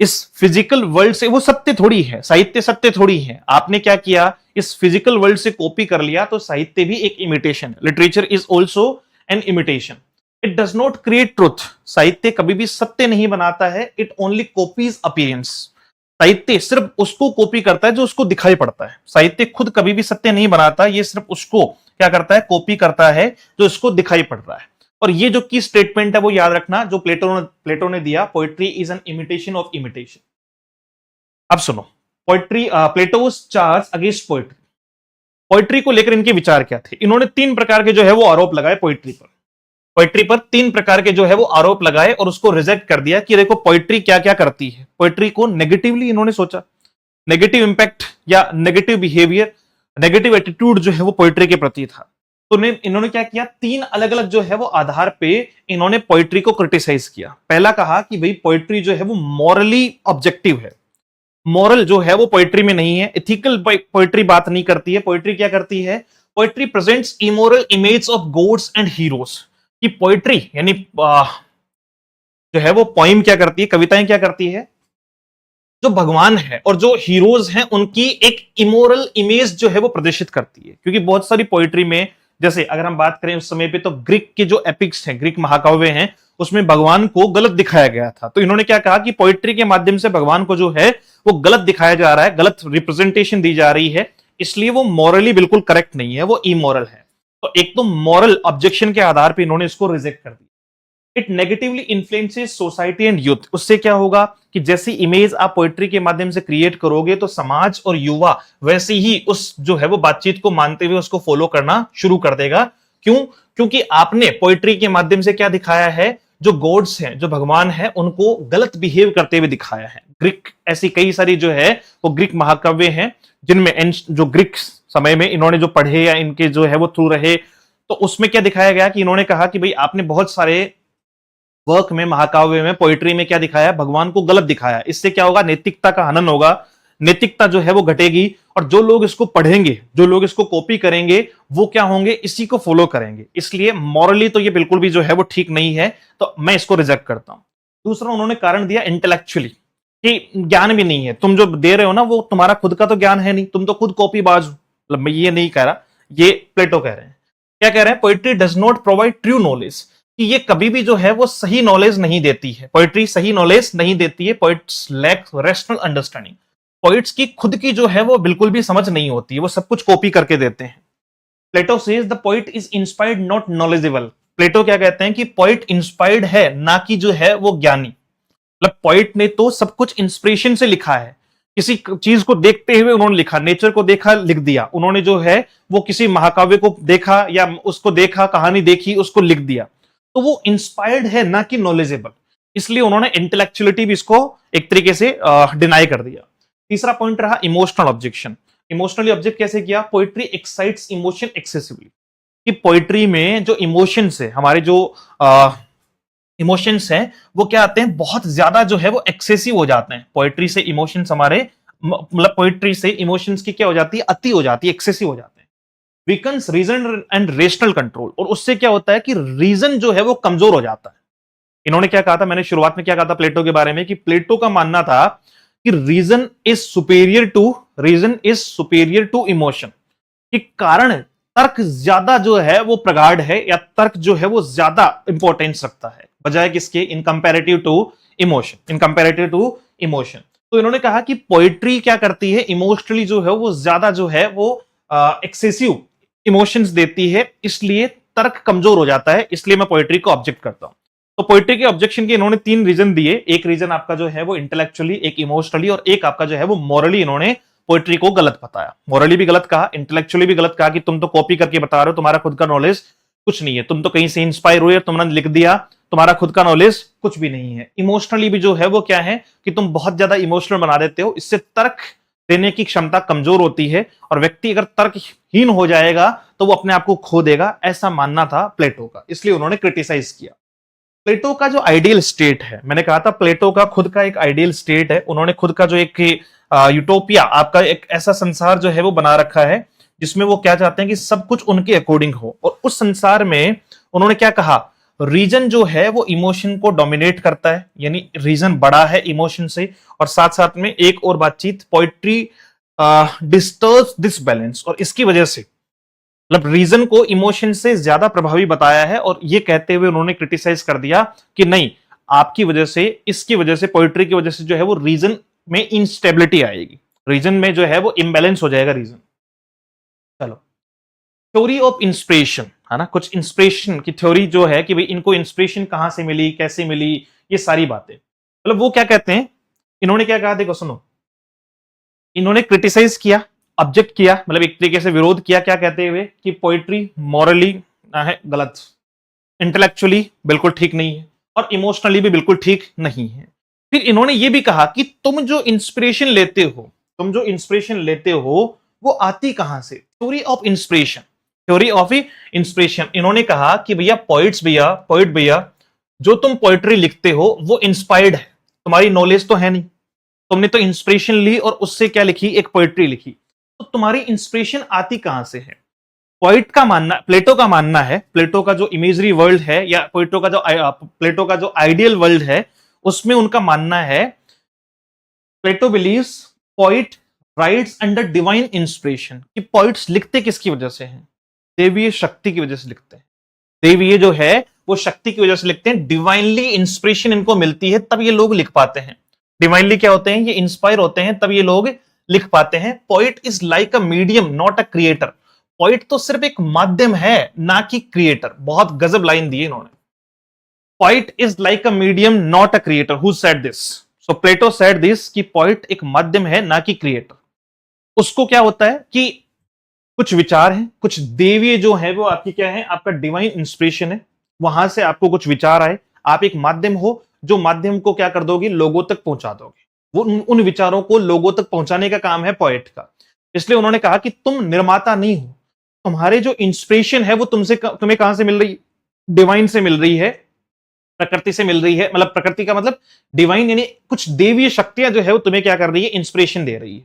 इस फिजिकल वर्ल्ड से वो सत्य थोड़ी है, साहित्य सत्य थोड़ी है। आपने क्या किया, इस फिजिकल वर्ल्ड से कॉपी कर लिया, तो साहित्य भी एक इमिटेशन है। Literature is also an imitation, it does not create truth. साहित्य कभी भी सत्य नहीं बनाता है, इट ओनली कॉपीज अपीयरेंस। साहित्य सिर्फ उसको कॉपी करता है जो उसको दिखाई पड़ता है। साहित्य खुद कभी भी सत्य नहीं बनाता, ये सिर्फ उसको क्या करता है, कॉपी करता है जो उसको दिखाई पड़ रहा है। और ये जो की स्टेटमेंट है वो याद रखना, जो प्लेटो ने दिया, poetry is an imitation of imitation. अब सुनो, poetry, plateaus charge against poetry. Poetry को लेकर इनके विचार क्या थे? इन्होंने तीन प्रकार के जो है वो आरोप लगाए पोइट्री पर। पोइट्री पर तीन प्रकार के जो है वो आरोप लगाए और उसको रिजेक्ट कर दिया कि देखो पोइट्री क्या क्या करती है। पोइट्री को नेगेटिवली इन्होंने सोचा, नेगेटिव इंपैक्ट या नेगेटिव बिहेवियर, नेगेटिव एटीट्यूड जो है वो पोइट्री के प्रति था। तो इन्होंने क्या किया, तीन अलग अलग जो है वो आधार पे इन्होंने पोइट्री को क्रिटिसाइज किया। पहला कहा कि भाई पोइट्री जो है वो मॉरली ऑब्जेक्टिव है, मॉरल जो है वो पोइट्री में नहीं है। एथिकल पोइट्री बात नहीं करती है। पोइट्री क्या करती है, poetry presents immoral image of gods and heroes. कि पोइट्री यानी जो है वो पोइम क्या करती है, कविताएं क्या करती है, जो भगवान है और जो हीरोज हैं उनकी एक इमोरल इमेज जो है वो प्रदर्शित करती है। क्योंकि बहुत सारी पोइट्री में, जैसे अगर हम बात करें उस समय पे, तो ग्रीक के जो एपिक्स हैं, ग्रीक महाकाव्य हैं, उसमें भगवान को गलत दिखाया गया था। तो इन्होंने क्या कहा कि पोइट्री के माध्यम से भगवान को जो है वो गलत दिखाया जा रहा है, गलत रिप्रेजेंटेशन दी जा रही है, इसलिए वो मॉरली बिल्कुल करेक्ट नहीं है, वो इमोरल है। तो एक तो मॉरल ऑब्जेक्शन के आधार पर इन्होंने इसको रिजेक्ट कर दिया। It negatively influences society and youth. उससे क्या होगा कि जैसी इमेज आप पोइट्री के माध्यम से क्रिएट करोगे तो समाज और युवा वैसे ही उस जो है वो बातचीत को मानते हुए उसको फॉलो करना शुरू कर देगा। क्यों? क्योंकि आपने पोइट्री के माध्यम से क्या दिखाया है, जो गॉड्स हैं, जो भगवान है, उनको गलत बिहेव करते हुए दिखाया है। ग्रीक ऐसी कई सारी जो है वो ग्रीक महाकाव्य हैं जिनमें जो ग्रीक समय में इन्होंने जो पढ़े या इनके जो है वो थ्रू रहे, तो उसमें क्या दिखाया गया कि इन्होंने कहा कि भाई आपने बहुत सारे वर्क में, महाकाव्य में, पोइट्री में क्या दिखाया, भगवान को गलत दिखाया। इससे क्या होगा, नैतिकता का हनन होगा, नैतिकता जो है वो घटेगी, और जो लोग इसको पढ़ेंगे, जो लोग इसको कॉपी करेंगे, वो क्या होंगे, इसी को फॉलो करेंगे। इसलिए मॉरली तो ये बिल्कुल भी जो है वो ठीक नहीं है, तो मैं इसको रिजेक्ट करता हूं। दूसरा उन्होंने कारण दिया इंटेलेक्चुअली, कि ज्ञान भी नहीं है, तुम जो दे रहे हो ना वो तुम्हारा खुद का तो ज्ञान है नहीं, तुम तो खुद कॉपीबाज हो। मतलब मैं ये नहीं कह रहा, ये प्लेटो कह रहे हैं। क्या कह रहे हैं, poetry does not provide true knowledge, कि ये कभी भी जो है वो सही नॉलेज नहीं देती है। पोइट्री सही नॉलेज नहीं देती है। Poets lack rational understanding. Poets की खुद की जो है वो बिल्कुल भी समझ नहीं होती है, वो सब कुछ कॉपी करके देते हैं। Plato says the poet is inspired not knowledgeable. Plato क्या कहते हैं कि पोइट इंस्पायर्ड है, ना कि जो है वो ज्ञानी। मतलब पोइट ने तो सब कुछ इंस्पिरेशन से लिखा है, किसी चीज को देखते हुए उन्होंने लिखा, नेचर को देखा लिख दिया। उन्होंने जो है वो किसी महाकाव्य को देखा या उसको देखा, कहानी देखी, उसको लिख दिया। तो वो इंस्पायर्ड है, ना कि नॉलेजेबल। इसलिए उन्होंने इंटेलेक्चुअलिटी भी इसको एक तरीके से डिनाई कर दिया। तीसरा पॉइंट रहा इमोशनल ऑब्जेक्शन। इमोशनली ऑब्जेक्ट कैसे किया, पोइट्री एक्साइट्स इमोशन एक्सेसिवली। कि पोइट्री में जो इमोशंस है, हमारे जो इमोशंस हैं, वो क्या आते हैं, बहुत ज्यादा जो है वो एक्सेसिव हो जाते हैं। पोइट्री से इमोशंस हमारे, मतलब पोइट्री से इमोशंस की क्या हो जाती है, अति हो जाती है, एक्सेसिव हो जाती है। Weakens reason and rational control. और उससे क्या होता है कि रीजन जो है वो कमजोर हो जाता है। इन्होंने क्या कहा था, मैंने शुरुआत में क्या कहा था प्लेटो के बारे में, कि प्लेटो का मानना था कि reason is superior to emotion. कि कारण, तर्क ज्यादा जो है वो प्रगाढ़ है, या तर्क जो है वो ज्यादा इंपॉर्टेंस रखता है बजाय किसके, इन कंपैरेटिव टू इमोशन। तो इन्होंने कहा कि पोइट्री क्या करती है, इमोशनली जो है वो ज्यादा जो है वो एक्सेसिव इमोशंस देती है, इसलिए तर्क कमजोर हो जाता है। इसलिए मैं पोइट्री को ऑब्जेक्ट करता हूं। तो पोइट्री के ऑब्जेक्शन के इन्होंने तीन रीजन दिए। एक रीजन आपका जो है वो इंटेलेक्चुअली, एक इमोशनली, और एक आपका जो है वो मॉरली। इन्होंने पोइट्री को गलत बताया, मॉरली भी गलत कहा, इंटेलेक्चुअली भी गलत कहा, कि तुम तो कॉपी करके बता रहे हो, तुम्हारा खुद का नॉलेज कुछ नहीं है, तुम तो कहीं से इंस्पायर हुए, तुमने लिख दिया, तुम्हारा खुद का नॉलेज कुछ भी नहीं है। इमोशनली भी जो है वो क्या है कि तुम बहुत ज्यादा इमोशनल बना देते हो, इससे तर्क देने की क्षमता कमजोर होती है, और व्यक्ति अगर तर्कहीन हो जाएगा तो वो अपने आप को खो देगा। ऐसा मानना था प्लेटो का, इसलिए उन्होंने क्रिटिसाइज किया। प्लेटो का जो आइडियल स्टेट है, मैंने कहा था प्लेटो का खुद का एक आइडियल स्टेट है, उन्होंने खुद का जो एक यूटोपिया, आपका एक ऐसा संसार जो है वो बना रखा है जिसमें वो क्या चाहते हैं कि सब कुछ उनके अकॉर्डिंग हो। और उस संसार में उन्होंने क्या कहा, रीजन जो है वो इमोशन को डोमिनेट करता है, यानी रीजन बड़ा है इमोशन से। और साथ साथ में एक और बातचीत, पोइट्री डिस्टर्ब्स दिस बैलेंस, और इसकी वजह से मतलब रीजन को इमोशन से ज्यादा प्रभावी बताया है। और ये कहते हुए उन्होंने क्रिटिसाइज कर दिया कि नहीं, आपकी वजह से, इसकी वजह से, पोइट्री की वजह से जो है वो रीजन में इंस्टेबिलिटी आएगी, रीजन में जो है वो इम्बैलेंस हो जाएगा रीजन। चलो, थ्योरी ऑफ इंस्पिरेशन है ना, कुछ इंस्पिरेशन की थ्योरी जो है कि भाई इनको इंस्पिरेशन कहां से मिली, कैसे मिली, ये सारी बातें। मतलब वो क्या कहते हैं, इन्होंने क्या कहा, देखो सुनो, इन्होंने क्रिटिसाइज किया, ऑब्जेक्ट किया, मतलब एक तरीके से विरोध किया, क्या कहते हुए कि पोइट्री मॉरली है गलत, इंटेलेक्चुअली बिल्कुल ठीक नहीं है, और इमोशनली भी बिल्कुल ठीक नहीं है। फिर इन्होंने ये भी कहा कि तुम जो इंस्पिरेशन लेते हो, तुम जो इंस्पिरेशन लेते हो वो आती कहां से, theory of inspiration, theory of inspiration. इन्होंने कहा कि भैया पोइट्स भैया, पोइट भैया, जो तुम पोइट्री लिखते हो वो इंस्पायर्ड है, तुम्हारी नॉलेज तो है नहीं, तुमने तो इंस्पिरेशन ली और उससे क्या लिखी, एक पोइट्री लिखी, तो तुम्हारी इंस्पिरेशन आती कहां से है। पोइट का मानना, प्लेटो का मानना है, प्लेटो का जो इमेजरी वर्ल्ड है या प्लेटो का जो आइडियल वर्ल्ड है, उसमें उनका मानना है, Plato believes poet writes under divine inspiration, कि पोइट्स लिखते किसकी वजह से हैं, देवीय शक्ति की वजह से लिखते हैं, देवीय जो है वो शक्ति की वजह से लिखते हैं, डिवाइनली इंस्पिरेशन इनको मिलती है तब ये लोग लिख पाते हैं। डिवाइनली क्या होते हैं, ये इंस्पायर होते हैं तब ये लोग लिख पाते हैं। Poet is like a medium not a creator, poet तो सिर्फ एक माध्यम है ना कि क्रिएटर। बहुत गजब लाइन दी इन्होंने, poet is like a medium not a creator, who said this, so Plato said this, कि पोइट एक माध्यम है ना कि क्रिएटर। उसको क्या होता है कि कुछ विचार हैं, कुछ देवीय जो है वो आपकी क्या है, आपका डिवाइन इंस्पिरेशन है, वहां से आपको कुछ विचार आए, आप एक माध्यम हो जो माध्यम को क्या कर दोगे, लोगों तक पहुंचा दोगे, वो उन विचारों को लोगों तक पहुंचाने का काम है पोएट का। इसलिए उन्होंने कहा कि तुम निर्माता नहीं हो, तुम्हारे जो इंस्पिरेशन है वो तुम्हें कहां से मिल रही है, डिवाइन से मिल रही है, प्रकृति से मिल रही है। मतलब प्रकृति का मतलब डिवाइन, यानी कुछ देवीय शक्तियां जो है वो तुम्हें क्या कर रही है, इंस्पिरेशन दे रही है।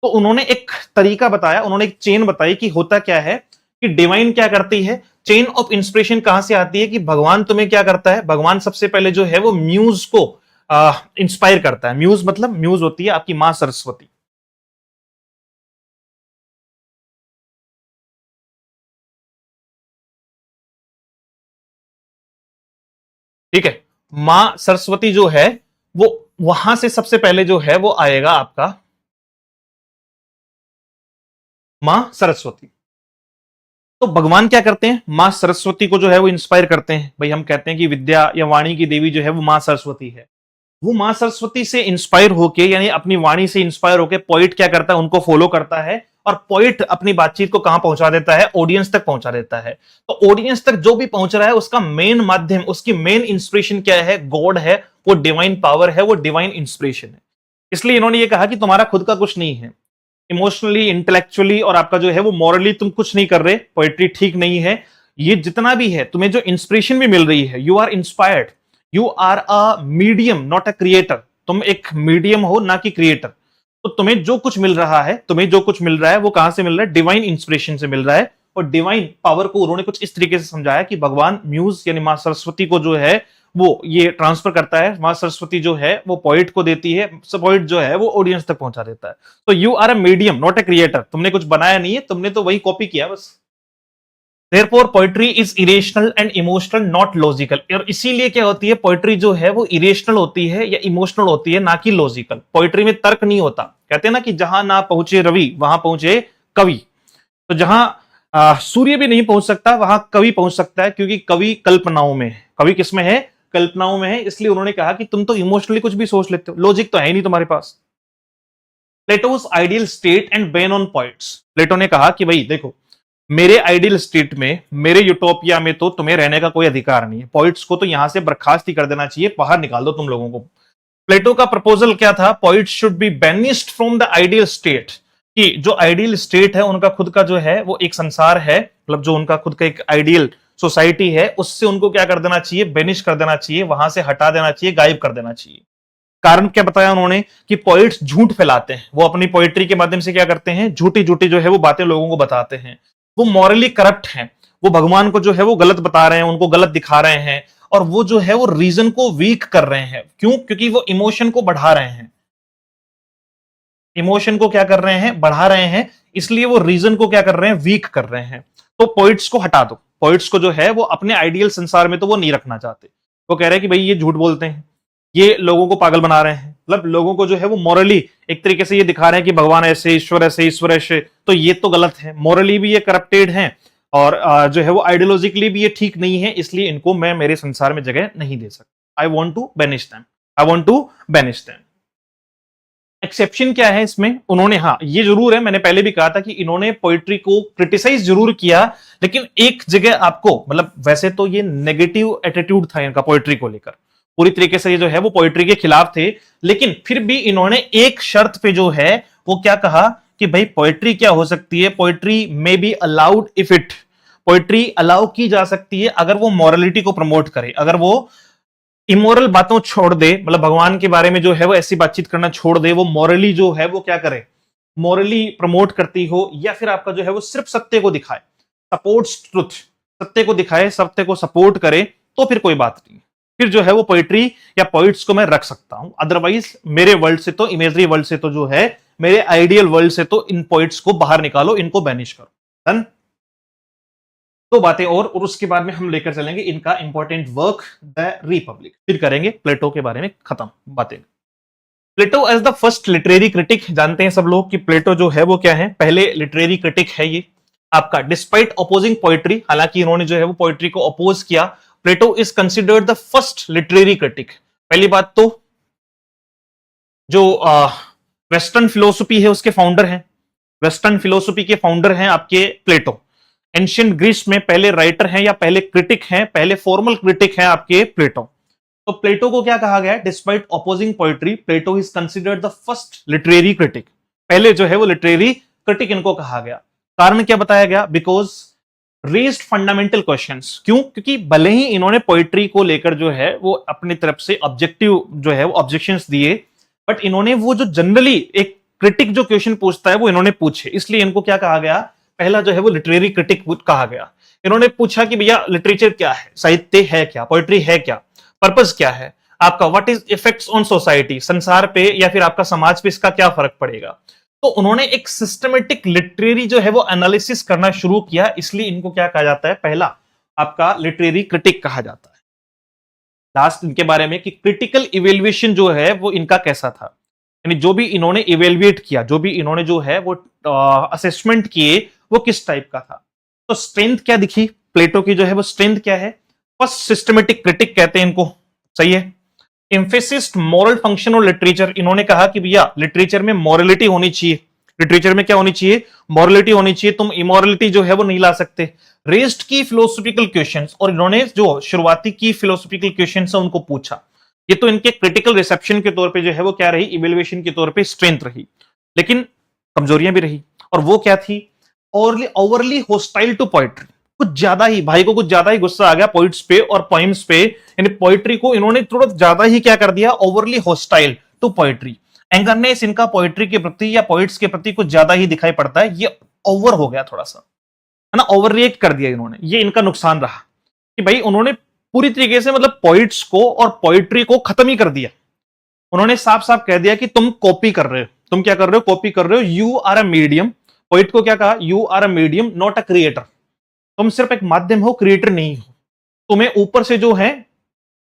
तो उन्होंने एक तरीका बताया, उन्होंने एक चेन बताई कि होता क्या है, कि डिवाइन क्या करती है, चेन ऑफ इंस्पिरेशन कहां से आती है, कि भगवान तुम्हें क्या करता है, भगवान सबसे पहले जो है वो म्यूज को इंस्पायर करता है। म्यूज मतलब, म्यूज होती है आपकी मां सरस्वती, ठीक है। मां सरस्वती जो है वो वहां से सबसे पहले जो है वो आएगा आपका मां सरस्वती। तो भगवान क्या करते हैं, मां सरस्वती को जो है वो इंस्पायर करते हैं। भाई हम कहते हैं कि विद्या या वाणी की देवी जो है वो मां सरस्वती है। वो मां सरस्वती से इंस्पायर होके, यानी अपनी वाणी से इंस्पायर होके पोइट क्या करता है, उनको फॉलो करता है, और पोइट अपनी बातचीत को कहां पहुंचा देता है, ऑडियंस तक पहुंचा देता है। तो ऑडियंस तक जो भी पहुंच रहा है उसका मेन माध्यम, उसकी मेन इंस्पिरेशन क्या है, गॉड है, वो डिवाइन पावर है, वो डिवाइन इंस्पिरेशन है। इसलिए इन्होंने ये कहा कि तुम्हारा खुद का कुछ नहीं है, इमोशनली, इंटेलेक्चुअली और आपका जो है वो मॉरली तुम कुछ नहीं कर रहे, पोइट्री ठीक नहीं है। ये जितना भी है, तुम्हें जो इंस्पिरेशन भी मिल रही है, you are inspired, you are a medium not a creator, तुम एक मीडियम हो ना कि क्रिएटर। तो तुम्हें जो कुछ मिल रहा है, तुम्हें जो कुछ मिल रहा है वो कहां से मिल रहा है, डिवाइन इंस्पिरेशन से मिल रहा है। और डिवाइन पावर को उन्होंने कुछ इस तरीके से समझाया कि भगवान म्यूज यानी मां सरस्वती को जो है वो ये ट्रांसफर करता है, मां सरस्वती जो है वो पोइट को देती है, पोइट जो है वो ऑडियंस तक पहुंचा देता है। तो you are a medium not a creator, तुमने कुछ बनाया नहीं है, तुमने तो वही कॉपी किया बस। Therefore, poetry is irrational and emotional, not logical। और इसीलिए क्या होती है, पोइट्री जो है वो इरेशनल होती है या इमोशनल होती है, ना कि लॉजिकल। पोइट्री में तर्क नहीं होता। कहते हैं ना कि जहां ना पहुंचे रवि वहां पहुंचे कवि। तो जहां सूर्य भी नहीं पहुंच सकता वहां कवि पहुंच सकता है, क्योंकि कवि कल्पनाओं में है। कवि किसमें है, कल्पनाओं में है। इसलिए उन्होंने कहा कि तुम तो इमोशनली कुछ भी सोच लेते हो, लॉजिक तो है ही नहीं तुम्हारे पास। Plato's ideal state and ban on poets. Plato ने कहा कि भाई देखो, मेरे आइडियल स्टेट में, मेरे यूटोपिया में तो तुम्हें रहने का कोई अधिकार नहीं है, पॉइंट्स को तो यहां से बर्खास्त ही कर देना चाहिए, बाहर निकाल दो तुम लोगों को। प्लेटो का प्रपोजल क्या था, points should be banished from the ideal state, कि जो आइडियल स्टेट है उनका खुद का जो है वो एक संसार है, मतलब जो उनका खुद का एक आइडियल सोसाइटी है उससे उनको क्या कर देना चाहिए, बेनिश कर देना चाहिए, वहां से हटा देना चाहिए, गायब कर देना चाहिए। कारण क्या बताया उन्होंने कि पोइट्स झूठ फैलाते हैं, वो अपनी पोइट्री के माध्यम से क्या करते हैं, झूठी झूठी जो है वो बातें लोगों को बताते हैं, वो मॉरली करप्ट हैं, वो भगवान को जो है वो गलत बता रहे हैं, उनको गलत दिखा रहे हैं, और वो जो है वो रीजन को वीक कर रहे हैं। क्यों? क्योंकि वो इमोशन को बढ़ा रहे हैं, इमोशन को क्या कर रहे हैं, बढ़ा रहे हैं, इसलिए वो रीजन को क्या कर रहे हैं, वीक कर रहे हैं। तो पोइट्स को हटा दो, पोइट्स को जो है वो अपने आइडियल संसार में तो वो नहीं रखना चाहते। वो कह रहे हैं कि भाई ये झूठ बोलते हैं, ये लोगों को पागल बना रहे हैं, मतलब लोगों को जो है वो मॉरली एक तरीके से ये दिखा रहे हैं कि भगवान ऐसे, ईश्वर ऐसे, ईश्वर ऐसे, तो ये तो गलत है, मॉरली भी ये करप्टेड है, और जो है वो आइडियोलॉजिकली भी ये ठीक नहीं है, इसलिए इनको मैं मेरे संसार में जगह नहीं दे सकता। I want to banish them, I want to banish them. Exception क्या है इसमें? उन्होंने, हाँ ये जरूर है, मैंने पहले भी कहा था कि इन्होंने पोइट्री को क्रिटिसाइज जरूर किया, लेकिन एक जगह आपको, मतलब वैसे तो ये नेगेटिव एटीट्यूड था इनका पोइट्री को लेकर, पूरी तरीके से ये जो है वो पोइट्री के खिलाफ थे, लेकिन फिर भी इन्होंने एक शर्त पे जो है वो क्या कहा कि भाई पोइट्री क्या हो सकती है, poetry may be allowed if it, poetry allow की जा सकती है अगर वो मॉरलिटी को प्रमोट करे, अगर वो इमोरल बातों छोड़ दे, मतलब भगवान के बारे में जो है वो ऐसी बातचीत करना छोड़ दे, वो मॉरली जो है वो क्या करे, मॉरली प्रमोट करती हो, या फिर आपका जो है वो सिर्फ सत्य को दिखाए, सपोर्ट्स ट्रुथ, सत्य को दिखाए, सत्य को सपोर्ट करे, तो फिर कोई बात नहीं, फिर जो है वो पोइट्री या पोइट्स को मैं रख सकता हूं। अदरवाइज मेरे वर्ल्ड से तो, इमेजरी वर्ल्ड से तो जो है, मेरे आइडियल वर्ल्ड से तो इन पोइट्स को बाहर निकालो, इनको बैनिश करो। डन। दो बातें और उसके बाद में हम लेकर चलेंगे इनका इंपॉर्टेंट वर्क द रिपब्लिक, फिर करेंगे प्लेटो के बारे में खत्म बातें। Plato as the first literary critic, जानते हैं सब लोग कि प्लेटो जो है वो क्या है, पहले लिटरेरी क्रिटिक है ये आपका, डिस्पाइट अपोजिंग पोइट्री, हालांकि इन्होंने जो है वो पोइट्री को अपोज किया। Plato is considered the first literary critic. पहली बात तो जो वेस्टर्न फिलोसफी है उसके फाउंडर हैं, वेस्टर्न फिलोसफी के फाउंडर हैं आपके प्लेटो। एंशियंट ग्रीस में पहले राइटर हैं या पहले क्रिटिक हैं, पहले फॉर्मल क्रिटिक हैं आपके प्लेटो। तो प्लेटो को क्या कहा गया, despite opposing poetry Plato is considered the first literary critic, पहले जो है वो लिटरेरी क्रिटिक इनको कहा गया। कारण क्या बताया गया, बिकॉज रेज्ड फंडामेंटल क्वेश्चंस। क्यों? क्योंकि भले ही इन्होंने पोइट्री को लेकर जो है वो अपनी तरफ से ऑब्जेक्टिव जो है वो ऑब्जेक्शंस दिए, बट इन्होंने वो जो जनरली एक क्रिटिक जो क्वेश्चन पूछता है वो इन्होंने पूछे, इसलिए इनको क्या कहा गया, पहला जो है वो लिटरेरी क्रिटिक कहा गया। इन्होंने पूछा कि भैया लिटरेचर क्या है, साहित्य है क्या, पोइट्री है क्या, पर्पस क्या है आपका, what is effects on society, संसार पे या फिर आपका समाज पे इसका क्या फर्क पड़ेगा। तो उन्होंने एक सिस्टमेटिक लिटरेरी जो है वो एनालिसिस करना शुरू किया, इसलिए इनको क्या कहा जाता है, पहला आपका लिटरेरी क्रिटिक कहा जाता है। लास्ट इनके बारे में कि क्रिटिकल इवेल्युएशन जो है वो इनका कैसा था, यानी जो भी इन्होंने इवेल्युएट किया, जो भी इन्होंने जो है वो असेसमेंट किए, वो किस टाइप का था। तो स्ट्रेंथ क्या दिखी प्लेटो की, जो है वो स्ट्रेंथ क्या है, फर्स्ट सिस्टमेटिक क्रिटिक कहते हैं इनको, सही है। एम्फेसिस मॉरल फंक्शन और लिटरेचर, इन्होंने कहा कि भैया लिटरेचर में मॉरलिटी होनी चाहिए, लिटरेचर में क्या होनी चाहिए, मॉरलिटी होनी चाहिए, तुम इमोरलिटी जो है वो नहीं ला सकते। रेस्ड की फिलोसफिकल क्वेश्चंस, और इन्होंने जो शुरुआती की फिलोसफिकल क्वेश्चंस है उनको पूछा। ये तो इनके क्रिटिकल रिसेप्शन के तौर पे जो है वो क्या रही, इवेल्युएशन के तौर पे स्ट्रेंथ रही, लेकिन कमजोरियां भी रही, और वो क्या थी, ओवरली होस्टाइल टू पोइट्री, कुछ ज्यादा ही, भाई को कुछ ज्यादा ही गुस्सा आ गया पोइट्स पे और पोइम्स पे, यानी पोइट्री को इन्होंने थोड़ा ज्यादा ही क्या कर दिया, overly hostile to poetry. Angerness इनका पोइट्री के प्रति या पोइट्स के प्रति कुछ ज्यादा ही दिखाई पड़ता है, ये ओवर हो गया थोड़ा सा, है ना, ओवर रिएक्ट कर दिया इन्होंने, ये इनका नुकसान रहा कि भाई उन्होंने पूरी तरीके से मतलब पोइट्स को और पोइट्री को खत्म ही कर दिया। उन्होंने साफ साफ कह दिया कि तुम कॉपी कर रहे हो, तुम क्या कर रहे हो, कॉपी कर रहे हो, you are a medium. Poet को क्या कहा, you are a medium not a creator, तुम सिर्फ एक माध्यम हो, क्रिएटर नहीं हो। तुम्हें ऊपर से जो है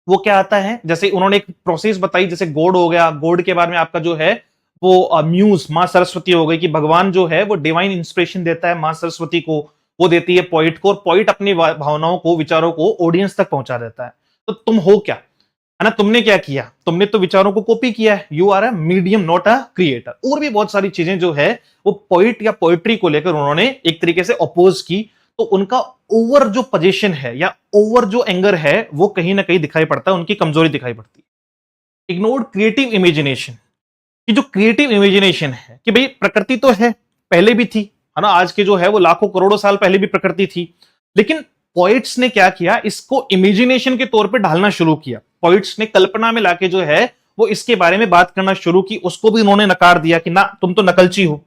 वो क्या आता है, जैसे उन्होंने एक प्रोसेस बताई, जैसे गॉड हो गया, गॉड के बाद में आपका जो है वो म्यूज मां सरस्वती हो गई, कि भगवान जो है वो डिवाइन इंस्पिरेशन देता है मां सरस्वती को, वो देती है पोइट को, और पोइट अपनी भावनाओं को, विचारों को ऑडियंस तक पहुंचा देता है। तो तुम हो क्या, है ना, तुमने क्या किया, तुमने तो विचारों को कॉपी किया है, you are a medium not a creator. और भी बहुत सारी चीजें जो है वो पोइट या पोइट्री को लेकर उन्होंने एक तरीके से अपोज की। तो उनका ओवर जो पोजीशन है या ओवर जो एंगर है वो कहीं ना कहीं दिखाई पड़ता है, उनकी कमजोरी दिखाई पड़ती है। इग्नोर्ड क्रिएटिव इमेजिनेशन, कि जो क्रिएटिव इमेजिनेशन है कि भाई प्रकृति तो है, पहले भी थी, है ना, आज के जो है वो लाखों करोड़ों साल पहले भी प्रकृति थी, लेकिन पोइट्स ने क्या किया, इसको इमेजिनेशन के तौर पे ढालना शुरू किया। पोइट्स ने कल्पना में लाके जो है वो इसके बारे में बात करना शुरू की। उसको भी उन्होंने नकार दिया कि ना, तुम तो नकलची हो।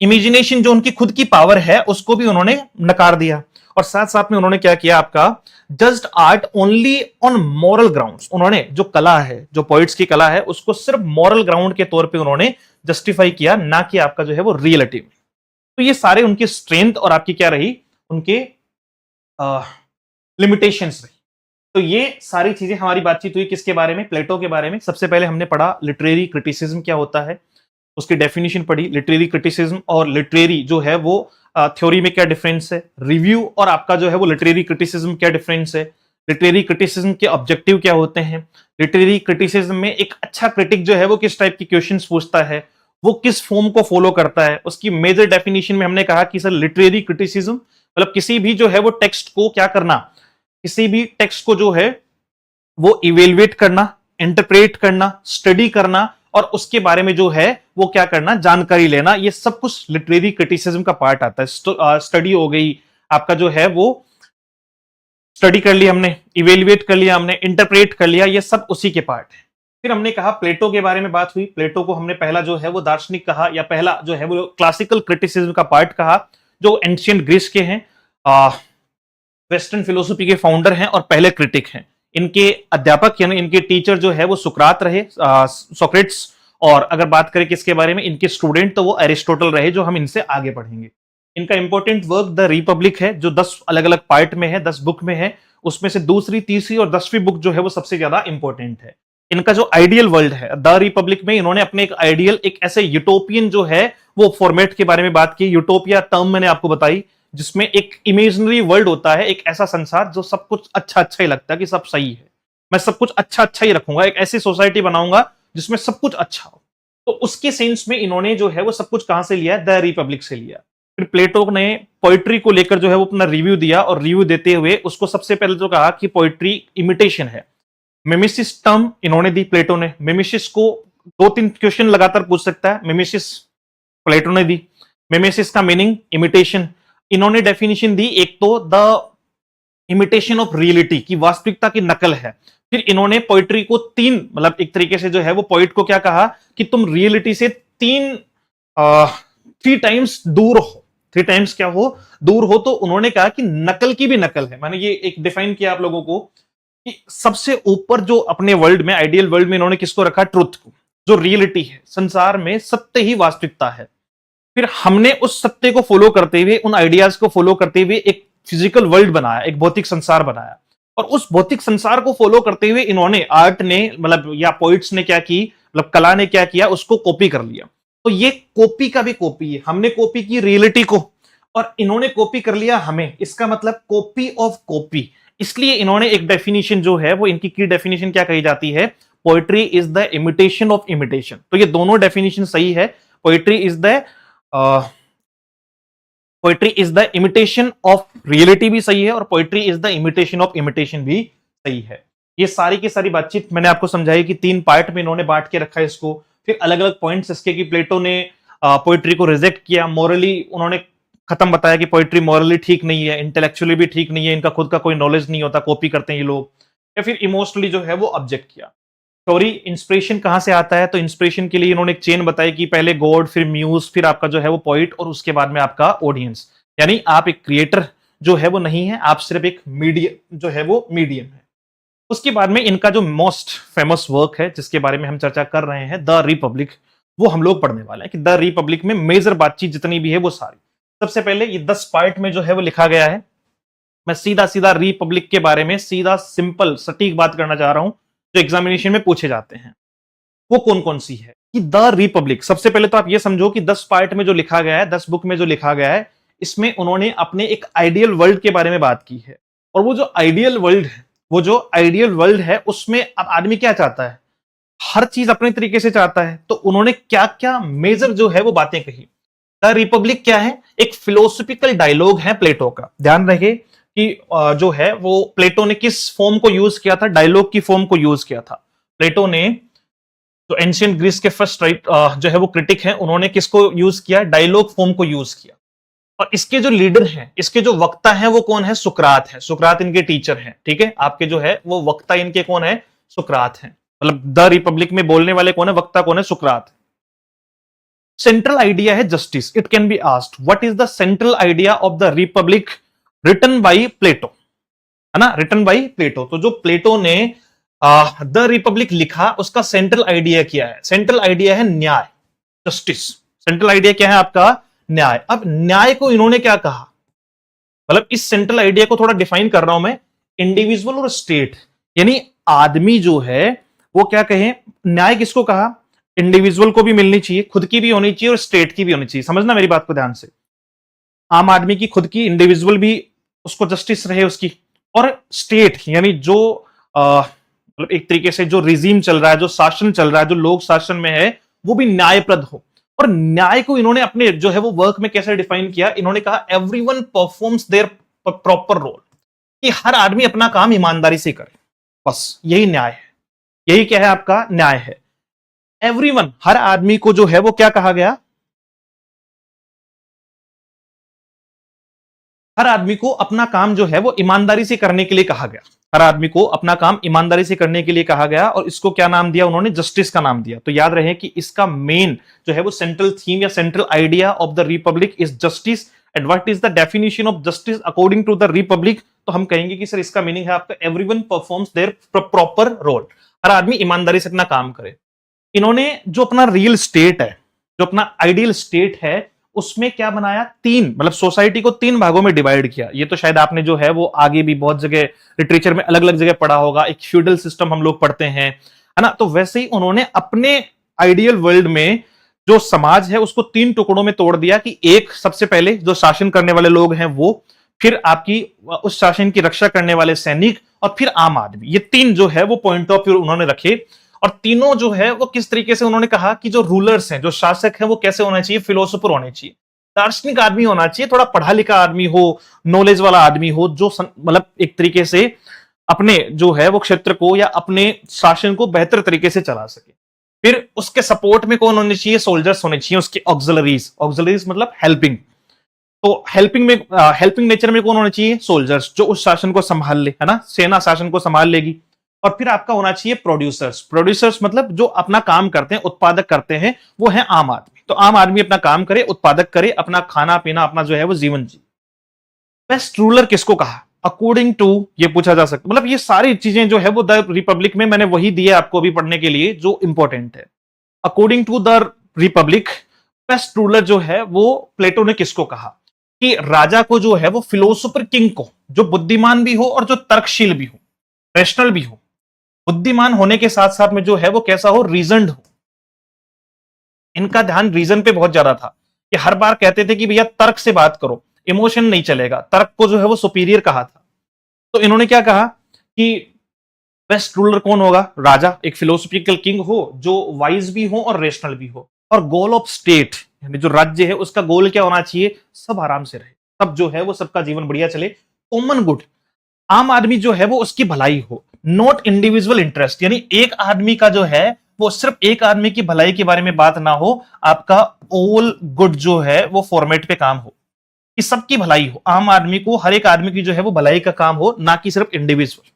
इमेजिनेशन जो उनकी खुद की पावर है उसको भी उन्होंने नकार दिया। और साथ साथ में उन्होंने क्या किया, आपका just art only on moral grounds. उन्होंने जो कला है, जो पोइट्स की कला है, उसको सिर्फ मॉरल ग्राउंड के तौर पे उन्होंने जस्टिफाई किया, ना कि आपका जो है वो रियलिटी में। तो ये सारे उनकी स्ट्रेंथ और आपकी क्या रही, उनके लिमिटेशंस रही। तो ये सारी चीजें हमारी बातचीत हुई किसके बारे में, प्लेटो के बारे में। सबसे पहले हमने पढ़ा लिटरेरी क्रिटिसिज्म क्या होता है, उसकी डेफिनेशन पढ़ी। लिटरेरी क्रिटिसिज्म और लिटरेरी जो है वो थ्योरी में क्या डिफरेंस है, रिव्यू और आपका जो है वो लिटरेरी क्रिटिसिज्म क्या डिफरेंस है, लिटरेरी क्रिटिसिज्म के ऑब्जेक्टिव क्या होते हैं, लिटरेरी क्रिटिसिज्म में एक अच्छा क्रिटिक जो है वो किस टाइप के क्वेश्चंस पूछता है, वो किस फॉर्म को फॉलो करता है। उसकी मेजर डेफिनेशन में हमने कहा कि सर लिटरेरी क्रिटिसिज्म मतलब किसी भी जो है वो टेक्स्ट को क्या करना, किसी भी टेक्स्ट को जो है वो इवेल्युएट करना, इंटरप्रेट करना, स्टडी करना और उसके बारे में जो है वो क्या करना, जानकारी लेना। ये सब कुछ लिटरेरी क्रिटिसिज्म का पार्ट आता है। स्टडी हो गई आपका जो है वो, स्टडी कर लिया हमने, इवेल्युएट कर लिया हमने, इंटरप्रेट कर लिया, ये सब उसी के पार्ट है। फिर हमने कहा प्लेटो के बारे में बात हुई। प्लेटो को हमने पहला जो है वो दार्शनिक कहा, या पहला जो है वो क्लासिकल क्रिटिसिज्म का पार्ट कहा, जो एंशिएंट ग्रीस के हैं, वेस्टर्न फिलोसफी के फाउंडर हैं और पहले क्रिटिक हैं। इनके अध्यापक यानी इनके टीचर जो है वो सुकरात रहे, सोक्रेट्स। और अगर बात करें किसके बारे में, इनके स्टूडेंट, तो वो एरिस्टोटल रहे, जो हम इनसे आगे पढ़ेंगे। इनका इंपॉर्टेंट वर्क द रिपब्लिक है, जो 10 अलग अलग पार्ट में है, 10 बुक में है। उसमें से दूसरी, तीसरी और 10वीं बुक जो है वो सबसे ज्यादा इंपॉर्टेंट है। इनका जो आइडियल वर्ल्ड है द रिपब्लिक में, इन्होंने अपने एक आइडियल, एक ऐसे यूटोपियन जो है वो फॉर्मेट के बारे में बात की। यूटोपिया टर्म मैंने आपको बताई, जिसमें एक इमेजिनरी वर्ल्ड होता है, एक ऐसा संसार जो सब कुछ अच्छा अच्छा ही लगता है कि सब सही है, मैं सब कुछ अच्छा अच्छा ही रखूंगा, एक ऐसी सोसाइटी बनाऊंगा जिसमें सब कुछ अच्छा हो। तो उसके सेंस में इन्होंने जो है वो सब कुछ कहां से लिया, द रिपब्लिक से लिया। फिर प्लेटो ने पोइट्री को लेकर जो है वो अपना रिव्यू दिया, और रिव्यू देते हुए उसको सबसे पहले तो कहा कि पोइट्री इमिटेशन है। मिमेसिस टर्म इन्होंने दी प्लेटो ने। मिमेसिस को 2-3 क्वेश्चन लगातार पूछ सकता है, मिमेसिस प्लेटो ने दी। मिमेसिस का मीनिंग इमिटेशन, इन्होंने डेफिनेशन दी, एक तो द इमिटेशन ऑफ रियलिटी की वास्तविकता की नकल है। फिर इन्होंने पोइट्री को 3 मतलब एक तरीके से जो है वो पोइट को क्या कहा कि तुम रियलिटी से 3 टाइम्स दूर हो। 3 टाइम्स क्या हो, दूर हो। तो उन्होंने कहा कि नकल की भी नकल है। मैंने ये एक डिफाइन किया आप लोगों को कि सबसे ऊपर जो अपने वर्ल्ड में, आइडियल वर्ल्ड में इन्होंने किसको रखा, ट्रुथ को, जो रियलिटी है, संसार में सत्य ही वास्तविकता है। फिर हमने उस सत्य को फॉलो करते हुए, उन आइडियाज को फॉलो करते हुए एक फिजिकल वर्ल्ड बनाया, एक भौतिक संसार बनाया। और उस भौतिक संसार को फॉलो करते हुए इन्होंने, आर्ट ने मतलब या पोइट्स ने क्या की, मतलब कला ने क्या किया, उसको कॉपी कर लिया। तो ये कॉपी का भी कॉपी है। हमने कॉपी की रियलिटी को और इन्होंने कॉपी कर लिया हमें। इसका मतलब कॉपी ऑफ कॉपी। इसलिए इन्होंने एक डेफिनेशन जो है वो, इनकी की डेफिनेशन क्या कही जाती है, poetry is the imitation of imitation. तो ये दोनों डेफिनेशन सही है। Poetry is the poetry is the imitation of reality भी सही है, और poetry is the imitation of imitation भी सही है। ये सारी की सारी बातचीत मैंने आपको समझाई कि 3 पार्ट में इन्होंने बांट के रखा है इसको। फिर अलग अलग पॉइंट्स इसके कि प्लेटो ने पोइट्री को रिजेक्ट किया, मॉरली उन्होंने खत्म बताया कि पोइट्री मॉरली ठीक नहीं है, इंटेलेक्चुअली भी ठीक नहीं है, इनका खुद का कोई नॉलेज नहीं होता, कॉपी करते हैं ये लोग। या फिर इमोशनली जो है वो ऑब्जेक्ट किया। स्टोरी इंस्पिरेशन कहां से आता है, तो इंस्पिरेशन के लिए इन्होंने एक चेन बताई कि पहले गॉड, फिर म्यूज, फिर आपका जो है वो पोइट, और उसके बाद में आपका ऑडियंस। यानी आप एक क्रिएटर जो है वो नहीं है, आप सिर्फ एक मीडियम जो है वो मीडियम है। उसके बाद में इनका जो मोस्ट फेमस वर्क है जिसके बारे में हम चर्चा कर रहे हैं, द रिपब्लिक, वो हम लोग पढ़ने वाले हैं। कि द रिपब्लिक में मेजर बातचीत जितनी भी है वो सारी, सबसे पहले ये 10 पार्ट में जो है वो लिखा गया है। मैं सीधा सीधा रिपब्लिक के बारे में सीधा सिंपल सटीक बात करना चाह रहा हूं, जो एग्जामिनेशन में पूछे जाते हैं। वो कौन कौन सी है कि द रिपब्लिक, सबसे पहले तो आप ये समझो कि 10 पार्ट में जो लिखा गया है, 10 बुक में जो लिखा गया है, इसमें उन्होंने अपने एक आइडियल वर्ल्ड के बारे में बात की है। और वो जो आइडियल वर्ल्ड है, वो जो आइडियल वर्ल्ड है उसमें अब आदमी क्या चाहता है, हर चीज अपने तरीके से चाहता है। तो उन्होंने क्या क्या मेजर जो है वो बातें कही। द रिपब्लिक क्या है, एक फिलोसफिकल डायलॉग है प्लेटो का। ध्यान रखे कि जो है वो प्लेटो ने किस फॉर्म को यूज किया था, डायलॉग की फॉर्म को यूज किया था। प्लेटो ने, जो एंशिएंट ग्रीस के फर्स्ट जो है वो क्रिटिक है, उन्होंने किसको यूज किया, डायलॉग फॉर्म को यूज किया। और इसके जो लीडर हैं, इसके जो वक्ता हैं वो कौन है? सुकरात है। सुकरात इनके टीचर हैं, ठीक है। आपके जो है वो वक्ता इनके कौन है? सुकरात हैं। मतलब द रिपब्लिक में बोलने वाले कौन है? वक्ता कौन है? सुकरात। सेंट्रल आइडिया है justice. It can be asked what is the central idea of the Republic written by Plato, है ना, रिटन बाई प्लेटो। तो जो प्लेटो ने द रिपब्लिक लिखा उसका सेंट्रल आइडिया क्या है? सेंट्रल आइडिया है न्याय, जस्टिस। सेंट्रल आइडिया क्या है आपका? न्याय। अब न्याय को इन्होंने क्या कहा? मतलब इस सेंट्रल आइडिया को थोड़ा डिफाइन कर रहा हूं मैं। इंडिविजुअल और स्टेट, यानी आदमी जो है वो क्या कहे? न्याय किसको कहा? इंडिविजुअल को भी मिलनी चाहिए, खुद की भी होनी चाहिए और स्टेट की भी होनी चाहिए। समझना मेरी बात को ध्यान से। आम आदमी की खुद की, इंडिविजुअल भी उसको जस्टिस रहे उसकी, और स्टेट यानी जो मतलब एक तरीके से जो रिजीम चल रहा है, जो शासन चल रहा है, जो लोक शासन में है, वो भी न्यायप्रद हो। और न्याय को इन्होंने अपने जो है वो वर्क में कैसे डिफाइन किया? इन्होंने कहा everyone performs their proper role, कि हर आदमी अपना काम ईमानदारी से करे, बस यही न्याय है। यही क्या है? आपका न्याय है। एवरीवन, हर आदमी को जो है वो क्या कहा गया? हर आदमी को अपना काम जो है वो ईमानदारी से करने के लिए कहा गया। हर आदमी को अपना काम ईमानदारी से करने के लिए कहा गया, और इसको क्या नाम दिया उन्होंने? जस्टिस का नाम दिया। तो याद रहे कि इसका मेन जो है वो सेंट्रल थीम या central idea of the Republic is justice. And what is the definition of justice according to the Republic? तो हम कहेंगे कि सर इसका मीनिंग है आपका everyone performs their proper role, हर आदमी ईमानदारी से अपना काम करे। इन्होंने जो अपना रियल स्टेट है, जो अपना आइडियल स्टेट है, उसमें क्या बनाया? तीन, मतलब सोसाइटी को तीन भागों में डिवाइड किया। ये तो शायद आपने जो है वो आगे भी बहुत जगह लिटरेचर में अलग अलग जगह पढ़ा होगा। एक फ्यूडल सिस्टम हम लोग पढ़ते हैं, है ना। तो वैसे ही उन्होंने अपने आइडियल वर्ल्ड में जो समाज है उसको तीन टुकड़ों में तोड़ दिया, कि एक सबसे पहले जो शासन करने वाले लोग हैं वो, फिर आपकी उस शासन की रक्षा करने वाले सैनिक, और फिर आम आदमी। ये तीन जो है वो पॉइंट ऑफ व्यू उन्होंने रखे। और तीनों जो है वो किस तरीके से उन्होंने कहा कि जो रूलर्स हैं, जो शासक हैं, वो कैसे होना चाहिए? फिलोसोफर होने चाहिए, दार्शनिक आदमी होना चाहिए, थोड़ा पढ़ा लिखा आदमी हो, नॉलेज वाला आदमी हो, जो मतलब एक तरीके से अपने जो है वो क्षेत्र को या अपने शासन को बेहतर तरीके से चला सके। फिर उसके सपोर्ट में कौन होने चाहिए? सोल्जर्स होने चाहिए, उसके ऑक्सिलरीज। ऑक्सिलरीज मतलब हेल्पिंग। तो हेल्पिंग में, हेल्पिंग नेचर में कौन होना चाहिए? सोल्जर्स, जो उस शासन को संभाल ले, है ना। सेना शासन को संभाल लेगी। और फिर आपका होना चाहिए प्रोड्यूसर्स। प्रोड्यूसर्स मतलब जो अपना काम करते हैं, उत्पादक करते हैं, वो है आम आदमी। तो आम आदमी अपना काम करे, उत्पादक करे, अपना खाना पीना, अपना जो है वो जीवन जी। बेस्ट रूलर किसको कहा अकॉर्डिंग टू? ये पूछा जा सकता, मतलब ये सारी चीजें जो है वो द रिपब्लिक में मैंने वही दिए आपको अभी पढ़ने के लिए जो इंपॉर्टेंट है। According to the Republic, best ruler जो है वो प्लेटो ने किसको कहा? कि राजा को जो है वो फिलोसोफर किंग को, जो बुद्धिमान भी हो और जो तर्कशील भी हो, रेशनल भी हो। बुद्धिमान होने के साथ साथ में जो है वो कैसा हो? रीजनड हो। इनका ध्यान रीजन पे बहुत ज्यादा था, कि हर बार कहते थे कि भैया तर्क से बात करो, इमोशन नहीं चलेगा। तर्क को जो है वो सुपीरियर कहा था। तो इन्होंने क्या कहा कि बेस्ट रूलर कौन होगा? राजा, एक फिलोसफिकल किंग हो जो वाइज भी हो और रेशनल भी हो। और गोल ऑफ स्टेट, यानी जो राज्य है उसका गोल क्या होना चाहिए? सब आराम से रहे, सब जो है वो सबका जीवन बढ़िया चले, कॉमन गुड, आम आदमी जो है वो उसकी भलाई हो, नॉट इंडिविजुअल इंटरेस्ट। यानी एक आदमी का जो है वो सिर्फ एक आदमी की भलाई के बारे में बात ना हो, आपका ऑल गुड जो है वो फॉर्मेट पे काम हो, कि सबकी भलाई हो, आम आदमी को, हर एक आदमी की जो है वो भलाई का काम हो, ना कि सिर्फ इंडिविजुअल।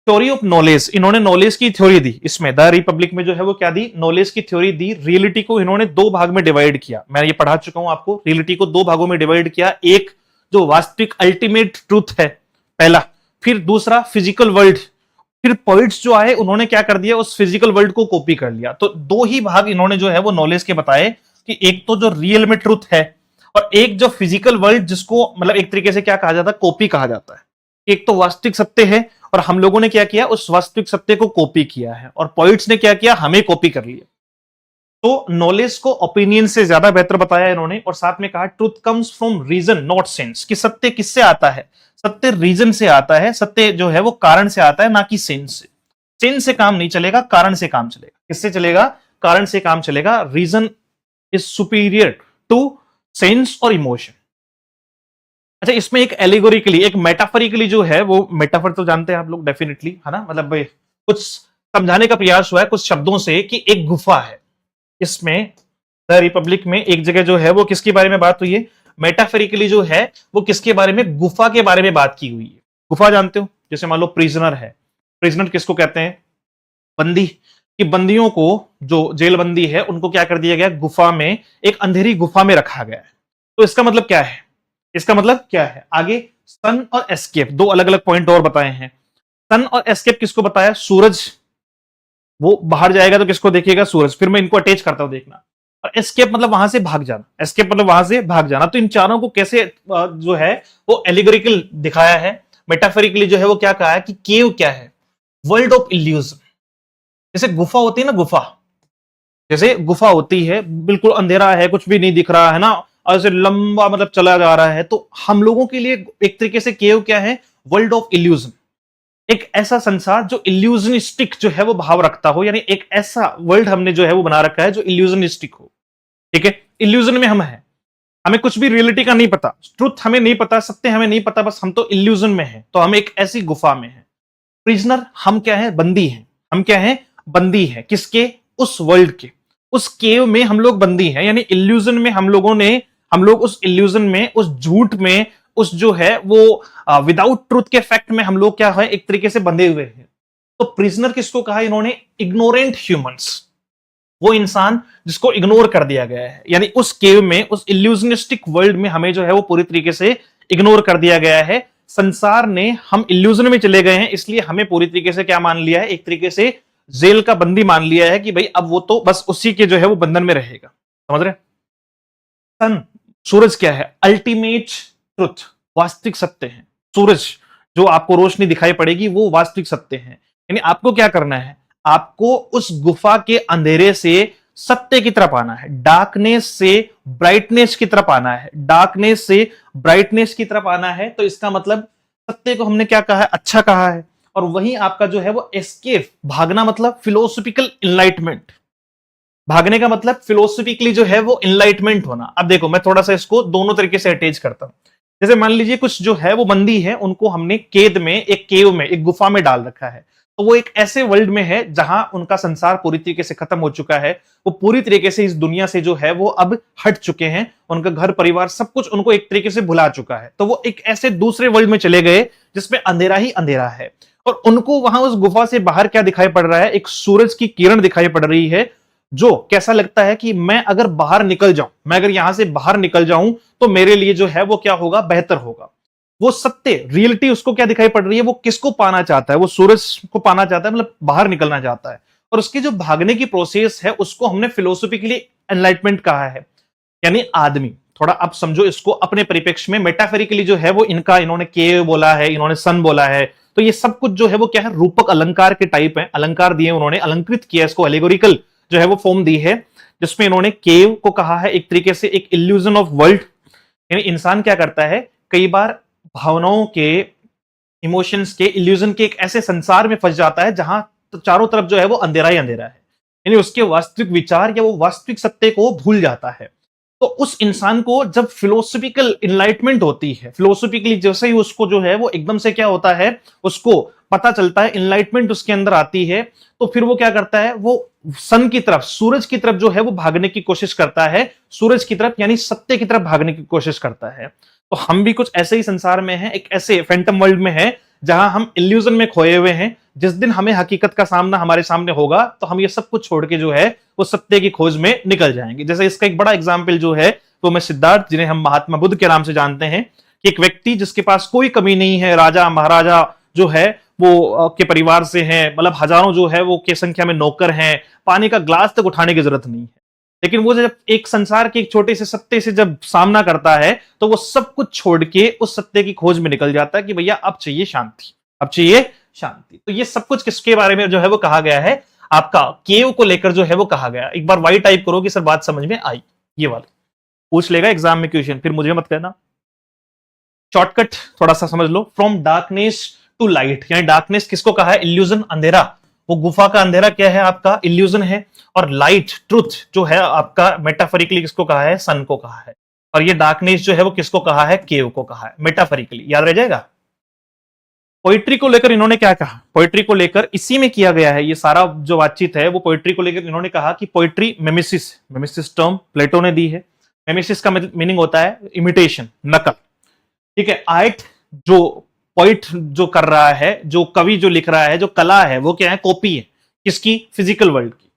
थ्योरी ऑफ नॉलेज, इन्होंने नॉलेज की थ्योरी दी। इसमें द रिपब्लिक में जो है वो क्या दी? नॉलेज की थ्योरी दी। रियलिटी को इन्होंने दो भाग में डिवाइड किया। मैं ये पढ़ा चुका हूं आपको। रियलिटी को दो भागों में डिवाइड किया। एक जो वास्तविक अल्टीमेट ट्रूथ है, पहला। फिर दूसरा फिजिकल वर्ल्ड। फिर पॉइंट्स जो आए उन्होंने क्या कर दिया? उस फिजिकल वर्ल्ड को कॉपी कर लिया। तो दो ही भाग इन्होंने जो है वो नॉलेज के बताए, कि एक तो जो रियल में ट्रूथ है, और एक जो फिजिकल वर्ल्ड, जिसको मतलब एक तरीके से क्या कहा जाता है? कॉपी कहा जाता है। एक तो वास्तविक सत्य है, और हम लोगों ने क्या किया? उस वास्तविक सत्य को कॉपी किया है, और पॉइंट्स ने क्या किया? हमें कॉपी कर लिया। तो नॉलेज को ओपिनियन से ज्यादा बेहतर बताया इन्होंने, और साथ में कहा truth comes from reason not sense, कि सत्य किससे आता है? सत्य रीजन से आता है। सत्य जो है वो कारण से आता है, ना कि सेंस से। सेंस से काम नहीं चलेगा, कारण से काम चलेगा। किससे चलेगा? कारण से काम चलेगा। Reason is superior to sense और इमोशन। अच्छा, इसमें एक एलिगोरिकली, एक मेटाफरिकली जो है वो, मेटाफर तो जानते हैं आप लोग डेफिनेटली, है ना। मतलब कुछ समझाने का प्रयास हुआ है कुछ शब्दों से, कि एक गुफा है। इसमें द रिपब्लिक में एक जगह जो है वो किसके बारे में बात हुई है? मेटाफोरिकली जो है वो किसके बारे में, गुफा के बारे में बात की हुई है। गुफा जानते हो, जैसे मान लो प्रिजनर है, प्रिजनर किसको कहते हैं, बंदी, कि बंदियों को, जो जेल बंदी है उनको क्या कर दिया गया, गुफा में, एक अंधेरी गुफा में रखा गया है। तो इसका मतलब क्या है, इसका मतलब क्या है, आगे सन और एस्केप, दो अलग अलग पॉइंट और बताए हैं। सन और एस्केप किसको बताया, सूरज, वो बाहर जाएगा तो किसको देखेगा, सूरज, फिर मैं इनको अटैच करता हूं देखना। और एस्केप मतलब वहां से भाग जाना, एस्केप मतलब वहां से भाग जाना। तो इन चारों को कैसे जो है वो एलिगोरिकल दिखाया है, मेटाफोरिकली जो है वो क्या कहा है कि केव क्या है, वर्ल्ड ऑफ इल्यूजन। जैसे गुफा होती है ना, गुफा, जैसे गुफा होती है, बिल्कुल अंधेरा है, कुछ भी नहीं दिख रहा है ना, और ऐसे लंबा मतलब चला जा रहा है, तो हम लोगों के लिए एक तरीके से केव क्या है, वर्ल्ड ऑफ इल्यूजन, एक ऐसा संसार जो इल्यूजनिस्टिक जो है वो भाव रखता हो, यानी एक ऐसा वर्ल्ड हमने जो है वो बना रखा है जो इल्यूजनिस्टिक हो। ठीक है, इल्यूजन में हम हैं, हमें कुछ भी रियलिटी का नहीं पता, ट्रुथ हमें नहीं पता, सत्य हमें नहीं पता, बस हम तो इल्यूजन में हैं, तो हम एक ऐसी गुफा में हैं। प्रिजनर, हम क्या है, बंदी हैं, हम क्या है, बंदी हैं, किसके, उस वर्ल्ड के, उस केव में हम लोग बंदी हैं, यानी इल्यूजन में हम लोग उस इल्यूजन में, उस झूठ में, उस जो है वो विदाउट ट्रूथ के फैक्ट में हम लोग क्या है, एक तरीके से बंधे हुए हैं। तो प्रिजनर किसको कहा इन्होंने, इग्नोरेंट ह्यूमंस, वो इंसान जिसको इग्नोर कर दिया गया है, यानी उस केव में, उस इल्यूजनिस्टिक वर्ल्ड में हमें जो है वो पूरी तरीके से इग्नोर कर दिया गया है। संसार ने, हम इल्यूजन में चले गए हैं, इसलिए हमें पूरी तरीके से क्या मान लिया है, एक तरीके से जेल का बंदी मान लिया है कि भाई अब वो तो बस उसी के जो है वो बंधन में रहेगा। समझ रहे? सन, सूरज क्या है, अल्टीमेट ट्रुथ, वास्तविक सत्य है। सूरज जो आपको रोशनी दिखाई पड़ेगी वो वास्तविक सत्य है। यानी आपको क्या करना है, आपको उस गुफा के अंधेरे से सत्य की तरफ आना है, डार्कनेस से ब्राइटनेस की तरफ आना है, डार्कनेस से ब्राइटनेस की तरफ आना है। तो इसका मतलब सत्य को हमने क्या कहा है, अच्छा कहा है। और वहीं आपका जो है वो एस्केप, भागना, मतलब फिलोसॉफिकल इनलाइटमेंट, भागने का मतलब फिलोसफिकली जो है वो इनलाइटमेंट होना। अब देखो मैं थोड़ा सा इसको दोनों तरीके से अटैच करता हूं। जैसे मान लीजिए कुछ जो है वो बंदी है, उनको हमने कैद में, एक केव में, एक गुफा में डाल रखा है, तो वो एक ऐसे वर्ल्ड में है जहां उनका संसार पूरी तरीके से खत्म हो चुका है, वो पूरी तरीके से इस दुनिया से जो है वो अब हट चुके हैं, उनका घर परिवार सब कुछ उनको एक तरीके से भुला चुका है। तो वो एक ऐसे दूसरे वर्ल्ड में चले गए जिसमें अंधेरा ही अंधेरा है, और उनको वहां उस गुफा से बाहर क्या दिखाई पड़ रहा है, एक सूरज की किरण दिखाई पड़ रही है, जो कैसा लगता है कि मैं अगर बाहर निकल जाऊं, मैं अगर यहां से बाहर निकल जाऊं तो मेरे लिए जो है वो क्या होगा, बेहतर होगा। वो सत्य, रियलिटी उसको क्या दिखाई पड़ रही है, वो किसको पाना चाहता है, वो सूरज को पाना चाहता है, मतलब बाहर निकलना चाहता है। और उसकी जो भागने की प्रोसेस है उसको हमने फिलोसफिकली एनलाइटमेंट कहा है, यानी आदमी। थोड़ा आप समझो इसको अपने परिप्रेक्ष्य में, मेटाफोरिकली जो है वो इनका, इन्होंने केव बोला है, इन्होंने सन बोला है, तो ये सब कुछ जो है वो क्या है, रूपक अलंकार के टाइप है, अलंकार दिए उन्होंने, अलंकृत किया इसको, एलिगोरिकल जो है वो फॉर्म दी है, जिसमें इन्होंने केव को कहा है एक तरीके से एक इल्यूजन ऑफ वर्ल्ड। यानी इंसान क्या करता है, कई बार भावनाओं के, इमोशंस के, इल्यूजन के एक ऐसे संसार में फंस जाता है जहां चारों तरफ जो है वो अंधेरा ही अंधेरा है, यानी उसके वास्तविक विचार या वो वास्तविक सत्य को भूल जाता है। तो उस इंसान को जब फिलोसफिकल इनलाइटमेंट होती है, फिलोसफिकली जैसे ही उसको जो है वो एकदम से क्या होता है, उसको पता चलता है, इनलाइटमेंट उसके अंदर आती है, तो फिर वो क्या करता है, वो सन की तरफ, सूरज की तरफ जो है वो भागने की कोशिश करता है, सूरज की तरफ यानी सत्य की तरफ भागने की कोशिश करता है। तो हम भी कुछ ऐसे ही संसार में हैं, एक ऐसे फैंटम वर्ल्ड में हैं जहां हम इल्यूजन में खोए हुए हैं। जिस दिन हमें हकीकत का सामना हमारे सामने होगा तो हम ये सब कुछ छोड़ के जो है वो सत्य की खोज में निकल जाएंगे। जैसे इसका एक बड़ा एग्जाम्पल जो है वो मैं सिद्धार्थ, जिन्हें हम महात्मा बुद्ध के नाम से जानते हैं, कि एक व्यक्ति जिसके पास कोई कमी नहीं है, राजा महाराजा जो है वो के परिवार से हैं, मतलब हजारों जो है वो के संख्या में नौकर हैं, पानी का ग्लास तक उठाने की जरूरत नहीं है, लेकिन वो जब एक संसार के एक छोटे से सत्य से जब सामना करता है तो वो सब कुछ छोड़ के उस सत्य की खोज में निकल जाता है कि भैया अब चाहिए शांति, अब चाहिए शांति। तो ये सब कुछ किसके बारे में जो है वो कहा गया है, आपका केव को लेकर जो है वो कहा गया। एक बार वाई टाइप करो कि सर बात समझ में आई, ये वाला पूछ लेगा एग्जाम में क्वेश्चन, फिर मुझे मत कहना। शॉर्टकट थोड़ा सा समझ लो, फ्रॉम डार्कनेस टू लाइट, यानी डार्कनेस किसको कहा है, इल्यूजन, अंधेरा, वो गुफा का अंधेरा क्या है आपका, इल्यूजन है। और लाइट, ट्रुथ जो है आपका, मेटाफोरिकली किसको कहा है, सन को कहा है। और ये डार्कनेस जो है वो किसको कहा है, केव को कहा है, मेटाफोरिकली, याद रह जाएगा। पोइट्री को लेकर इन्होंने क्या कहा, पोइट्री को लेकर इसी में किया गया है ये सारा जो बातचीत है, वो पोइट्री को लेकर इन्होंने कहा कि पोइट्री मिमेसिस, मिमेसिस टर्म प्लेटो ने दी है, मेमेसिस का मीनिंग होता है इमिटेशन, नकल, ठीक है। आर्ट जो पोइट जो कर रहा है, जो कवि जो लिख रहा है, जो कला है, वो क्या है? कॉपी है। किसकी? फिजिकल वर्ल्ड की।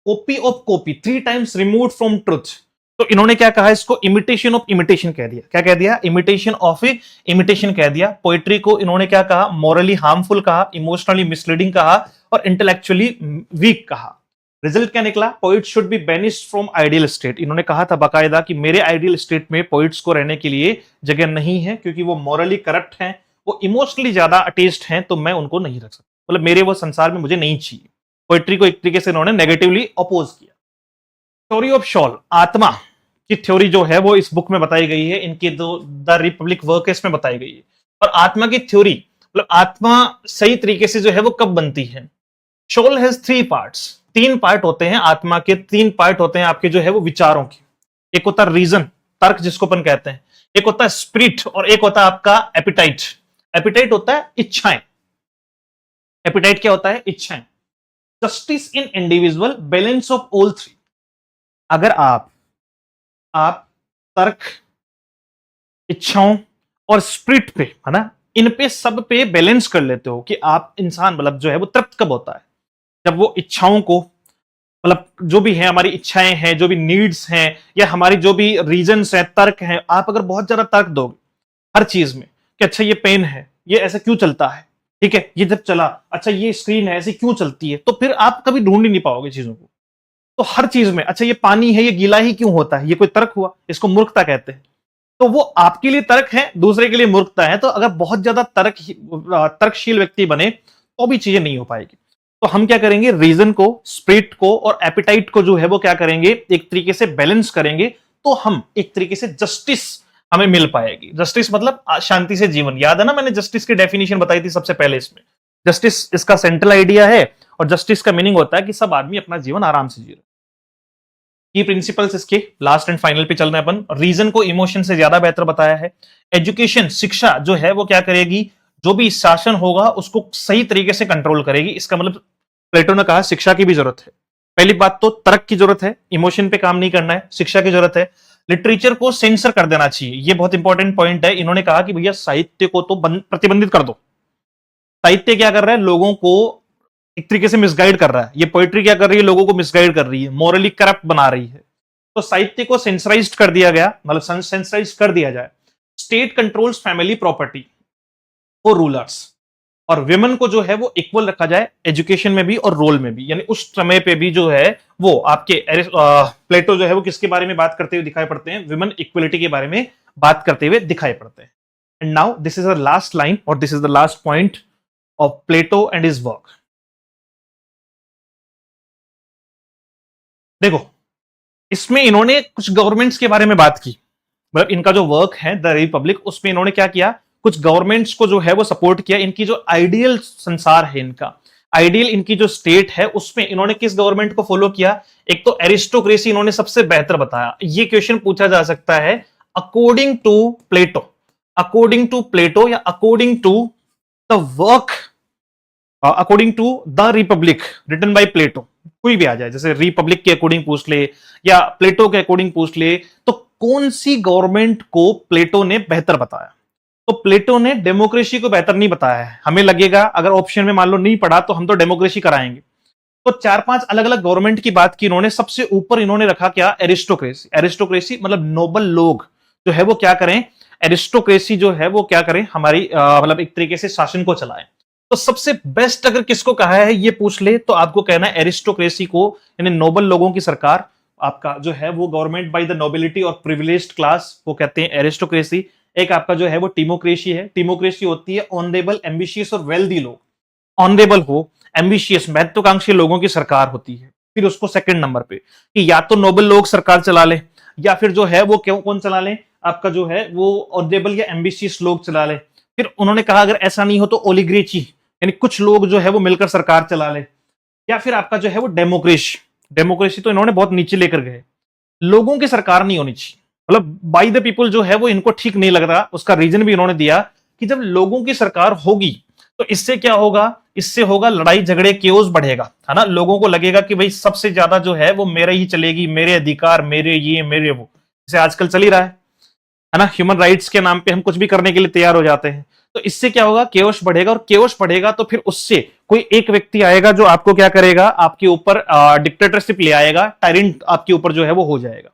Copy of copy, 3 times removed from truth. तो इन्होंने क्या कहा? इसको इमिटेशन ऑफ इमिटेशन कह दिया। क्या कह दिया? इमिटेशन ऑफ इमिटेशन कह दिया। पोएट्री को इन्होंने क्या कहा? मॉरली हार्मफुल कहा, इमोशनली मिसलीडिंग कहा और इंटेलेक्चुअली वीक कहा। रिजल्ट क्या निकला? Poet should be banished from ideal state. इन्होंने कहा था बाकायदा कि मेरे आइडियल स्टेट में पोइट्स को रहने के लिए जगह नहीं है, क्योंकि वो मॉरली करप्ट हैं, वो इमोशनली ज्यादा अटेस्ट हैं, तो मैं उनको नहीं रख सकता, मतलब मेरे वो संसार में मुझे नहीं चाहिए। पोइट्री को एक तरीके से इन्होंने नेगेटिवली अपोज किया। थ्योरी ऑफ शॉल, आत्मा की थ्योरी जो है वो इस बुक में बताई गई है, इनके दो द रिपब्लिक वर्क में बताई गई है। और आत्मा की थ्योरी, मतलब आत्मा सही तरीके से जो है वो कब बनती है? शोल हैज 3 पार्ट्स, 3 पार्ट होते हैं आत्मा के। 3 पार्ट होते हैं आपके जो है वो विचारों के। एक होता है रीजन, तर्क जिसको अपन कहते हैं, एक होता है स्पिरिट और एक होता है आपका एपिटाइट। एपिटाइट होता है इच्छाएं। एपिटाइट क्या होता है? इच्छाएं। Justice in individual, balance of all 3। अगर आप तर्क, इच्छाओं और स्पिरिट पे, है ना, इन पे सब पे बैलेंस कर लेते हो कि आप इंसान मतलब जो है वो तृप्त कब होता है? जब वो इच्छाओं को, मतलब जो भी है हमारी इच्छाएं हैं, जो भी नीड्स हैं, या हमारी जो भी रीजंस हैं, तर्क हैं, आप अगर बहुत ज्यादा तर्क दोगे हर चीज में कि अच्छा ये पेन है, ये ऐसे क्यों चलता है, ठीक है, ये जब चला, अच्छा ये स्क्रीन है ऐसे क्यों चलती है, तो फिर आप कभी ढूंढ ही नहीं पाओगे चीजों को। तो हर चीज में अच्छा ये पानी है, ये गीला ही क्यों होता है, ये कोई तर्क हुआ? इसको मूर्खता कहते हैं। तो वो आपके लिए तर्क है, दूसरे के लिए मूर्खता है। तो अगर बहुत ज्यादा तर्कशील व्यक्ति बने तो भी चीजें नहीं हो पाएगी। तो हम क्या करेंगे? रीजन को, स्पिरिट को और एपिटाइट को जो है वो क्या करेंगे? एक तरीके से बैलेंस करेंगे, तो हम एक तरीके से जस्टिस हमें मिल पाएगी। जस्टिस मतलब शांति से जीवन। याद है ना, मैंने जस्टिस की डेफिनेशन बताई थी सबसे पहले इसमें। जस्टिस इसका सेंट्रल आइडिया है और जस्टिस का मीनिंग होता है कि सब आदमी अपना जीवन आराम से जी रहे। की प्रिंसिपल्स इसके लास्ट एंड फाइनल पे चल रहे हैं अपन। रीजन को इमोशन से ज्यादा बेहतर बताया है। एजुकेशन, शिक्षा जो है वो क्या करेगी? जो भी शासन होगा उसको सही तरीके से कंट्रोल करेगी। इसका मतलब प्लेटो ने कहा शिक्षा की भी जरूरत है। पहली बात तो तर्क की जरूरत है, इमोशन पे काम नहीं करना है, शिक्षा की जरूरत है। लिटरेचर को सेंसर कर देना चाहिए, ये बहुत इंपॉर्टेंट पॉइंट है। इन्होंने कहा कि भैया साहित्य को तो प्रतिबंधित कर दो। साहित्य क्या कर रहा है? लोगों को एक तरीके से मिसगाइड कर रहा है। ये पोएट्री क्या कर रही है? लोगों को मिसगाइड कर रही है, मॉरली करप्ट बना रही है। तो साहित्य को सेंसराइज्ड कर दिया गया, मतलब सेंसराइज कर दिया जाए। State controls family property for rulers, और विमेन को जो है वो इक्वल रखा जाए एजुकेशन में भी और रोल में भी। यानी उस समय पे भी जो है वो आपके प्लेटो जो है वो किसके बारे में बात करते हुए दिखाई पड़ते हैं? विमेन इक्वलिटी के बारे में बात करते हुए दिखाई पड़ते हैं। And now this is the last line और this is the last point of Plato and his work. देखो, इसमें इन्होंने कुछ गवर्नमेंट्स के बारे में बात की। मतलब इनका जो वर्क है द रिपब्लिक, उसमें इन्होंने क्या किया? कुछ गवर्नमेंट्स को जो है वो सपोर्ट किया। इनकी जो आइडियल संसार है, इनका आइडियल, इनकी जो स्टेट है, उसमें इन्होंने किस गवर्नमेंट को फॉलो किया? एक तो एरिस्टोक्रेसी इन्होंने सबसे बेहतर बताया। ये क्वेश्चन पूछा जा सकता है according to Plato, according to Plato या according to the work, according to the Republic written by Plato, कोई भी आ जाए, जैसे रिपब्लिक के अकॉर्डिंग पूछ ले या प्लेटो के अकॉर्डिंग पूछ ले, तो कौन सी गवर्नमेंट को प्लेटो ने बेहतर बताया? तो प्लेटो ने डेमोक्रेसी को बेहतर नहीं बताया है। हमें लगेगा अगर ऑप्शन में मान लो नहीं पढ़ा तो हम तो डेमोक्रेसी कराएंगे। तो 4-5 अलग अलग गवर्नमेंट की बात की इन्होंने। सबसे ऊपर इन्होंने रखा क्या? एरिस्टोक्रेसी। एरिस्टोक्रेसी मतलब नोबल लोग जो है वो क्या करें? एरिस्टोक्रेसी जो है वो क्या करें? हमारी मतलब एक तरीके से शासन को चलाएं। तो सबसे बेस्ट अगर किसको कहा है ये पूछ ले तो आपको कहना है एरिस्टोक्रेसी को, यानी नोबल लोगों की सरकार। आपका जो है वो गवर्नमेंट बाय द नोबिलिटी और प्रिविलेज्ड क्लास को कहते हैं एरिस्टोक्रेसी। एक आपका जो है वो टिमोक्रेसी है। टिमोक्रेसी होती है ऑनरेबल, एम्बिशियस और वेल्दी लोग, ऑनरेबल हो, एम्बिशियस, महत्वाकांक्षी लोगों की सरकार होती है। फिर उसको सेकंड नंबर पे कि या तो नोबल लोग सरकार चला ले, या फिर जो है वो कौन चला ले? आपका जो है वो ऑनरेबल या एम्बिशियस लोग चला ले। फिर उन्होंने कहा अगर ऐसा नहीं हो तो ओलिग्रेची, यानी कुछ लोग जो है वो मिलकर सरकार चला ले। या फिर आपका जो है वो डेमोक्रेसी। डेमोक्रेसी तो इन्होंने बहुत नीचे लेकर गए, लोगों की सरकार नहीं होनी चाहिए, मतलब बाय द पीपल जो है वो इनको ठीक नहीं लग रहा। उसका रीजन भी इन्होंने दिया कि जब लोगों की सरकार होगी तो इससे क्या होगा? इससे होगा लड़ाई झगड़े, केओस बढ़ेगा, है ना। लोगों को लगेगा कि भाई सबसे ज्यादा जो है वो मेरा ही चलेगी, मेरे अधिकार, मेरे ये मेरे वो, जैसे आजकल चल ही रहा है ना, ह्यूमन राइट्स के नाम पे हम कुछ भी करने के लिए तैयार हो जाते हैं। तो इससे क्या होगा, केओस बढ़ेगा, और केओस बढ़ेगा तो फिर उससे कोई एक व्यक्ति आएगा जो आपको क्या करेगा, आपके ऊपर डिक्टेटरशिप ले आएगा, टायरेंट आपके ऊपर जो है वो हो जाएगा।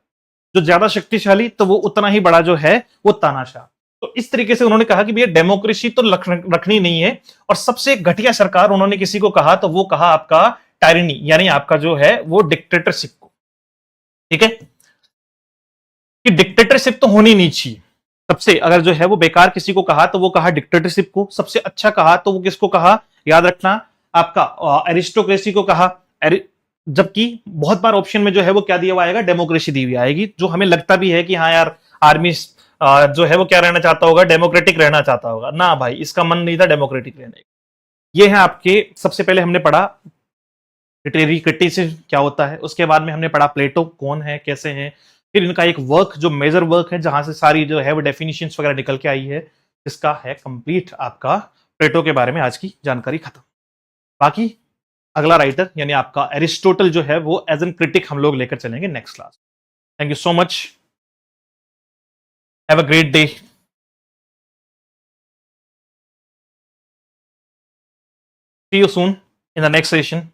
जो ज्यादा शक्तिशाली तो वो उतना ही बड़ा जो है वो तानाशाह। तो इस तरीके से उन्होंने कहा कि भैया डेमोक्रेसी तो रखनी नहीं है, और सबसे घटिया सरकार उन्होंने किसी को कहा तो वो कहा आपका टायरनी, यानी आपका जो है वो डिक्टेटरशिप को। ठीक है, कि डिक्टेटरशिप तो होनी नहीं चाहिए। सबसे अगर जो है वो बेकार किसी को कहा तो वो कहा डिक्टेटरशिप को, सबसे अच्छा कहा तो वो किसको कहा, याद रखना, आपका एरिस्टोक्रेसी को कहा। जबकि बहुत बार ऑप्शन में जो है वो क्या दिया हुआ आएगा, डेमोक्रेसी दी हुई आएगी, जो हमें लगता भी है कि हाँ यार आर्मी जो है वो क्या रहना चाहता होगा, डेमोक्रेटिक रहना चाहता होगा ना भाई, इसका मन नहीं था डेमोक्रेटिक रहने का। ये है आपके, सबसे पहले हमने पढ़ा लिटरेरी क्रिटिसिज्म क्या होता है, उसके बाद में हमने पढ़ा प्लेटो कौन है, कैसे हैं, फिर इनका एक वर्क जो मेजर वर्क है जहां से सारी जो है वो डेफिनेशंस वगैरह निकल के आई है, इसका है कंप्लीट आपका प्लेटो के बारे में आज की जानकारी खत्म। बाकी अगला राइटर यानी आपका एरिस्टोटल जो है वो एज एन क्रिटिक हम लोग लेकर चलेंगे next class. Thank you so much, have a great day. See you soon in the next session.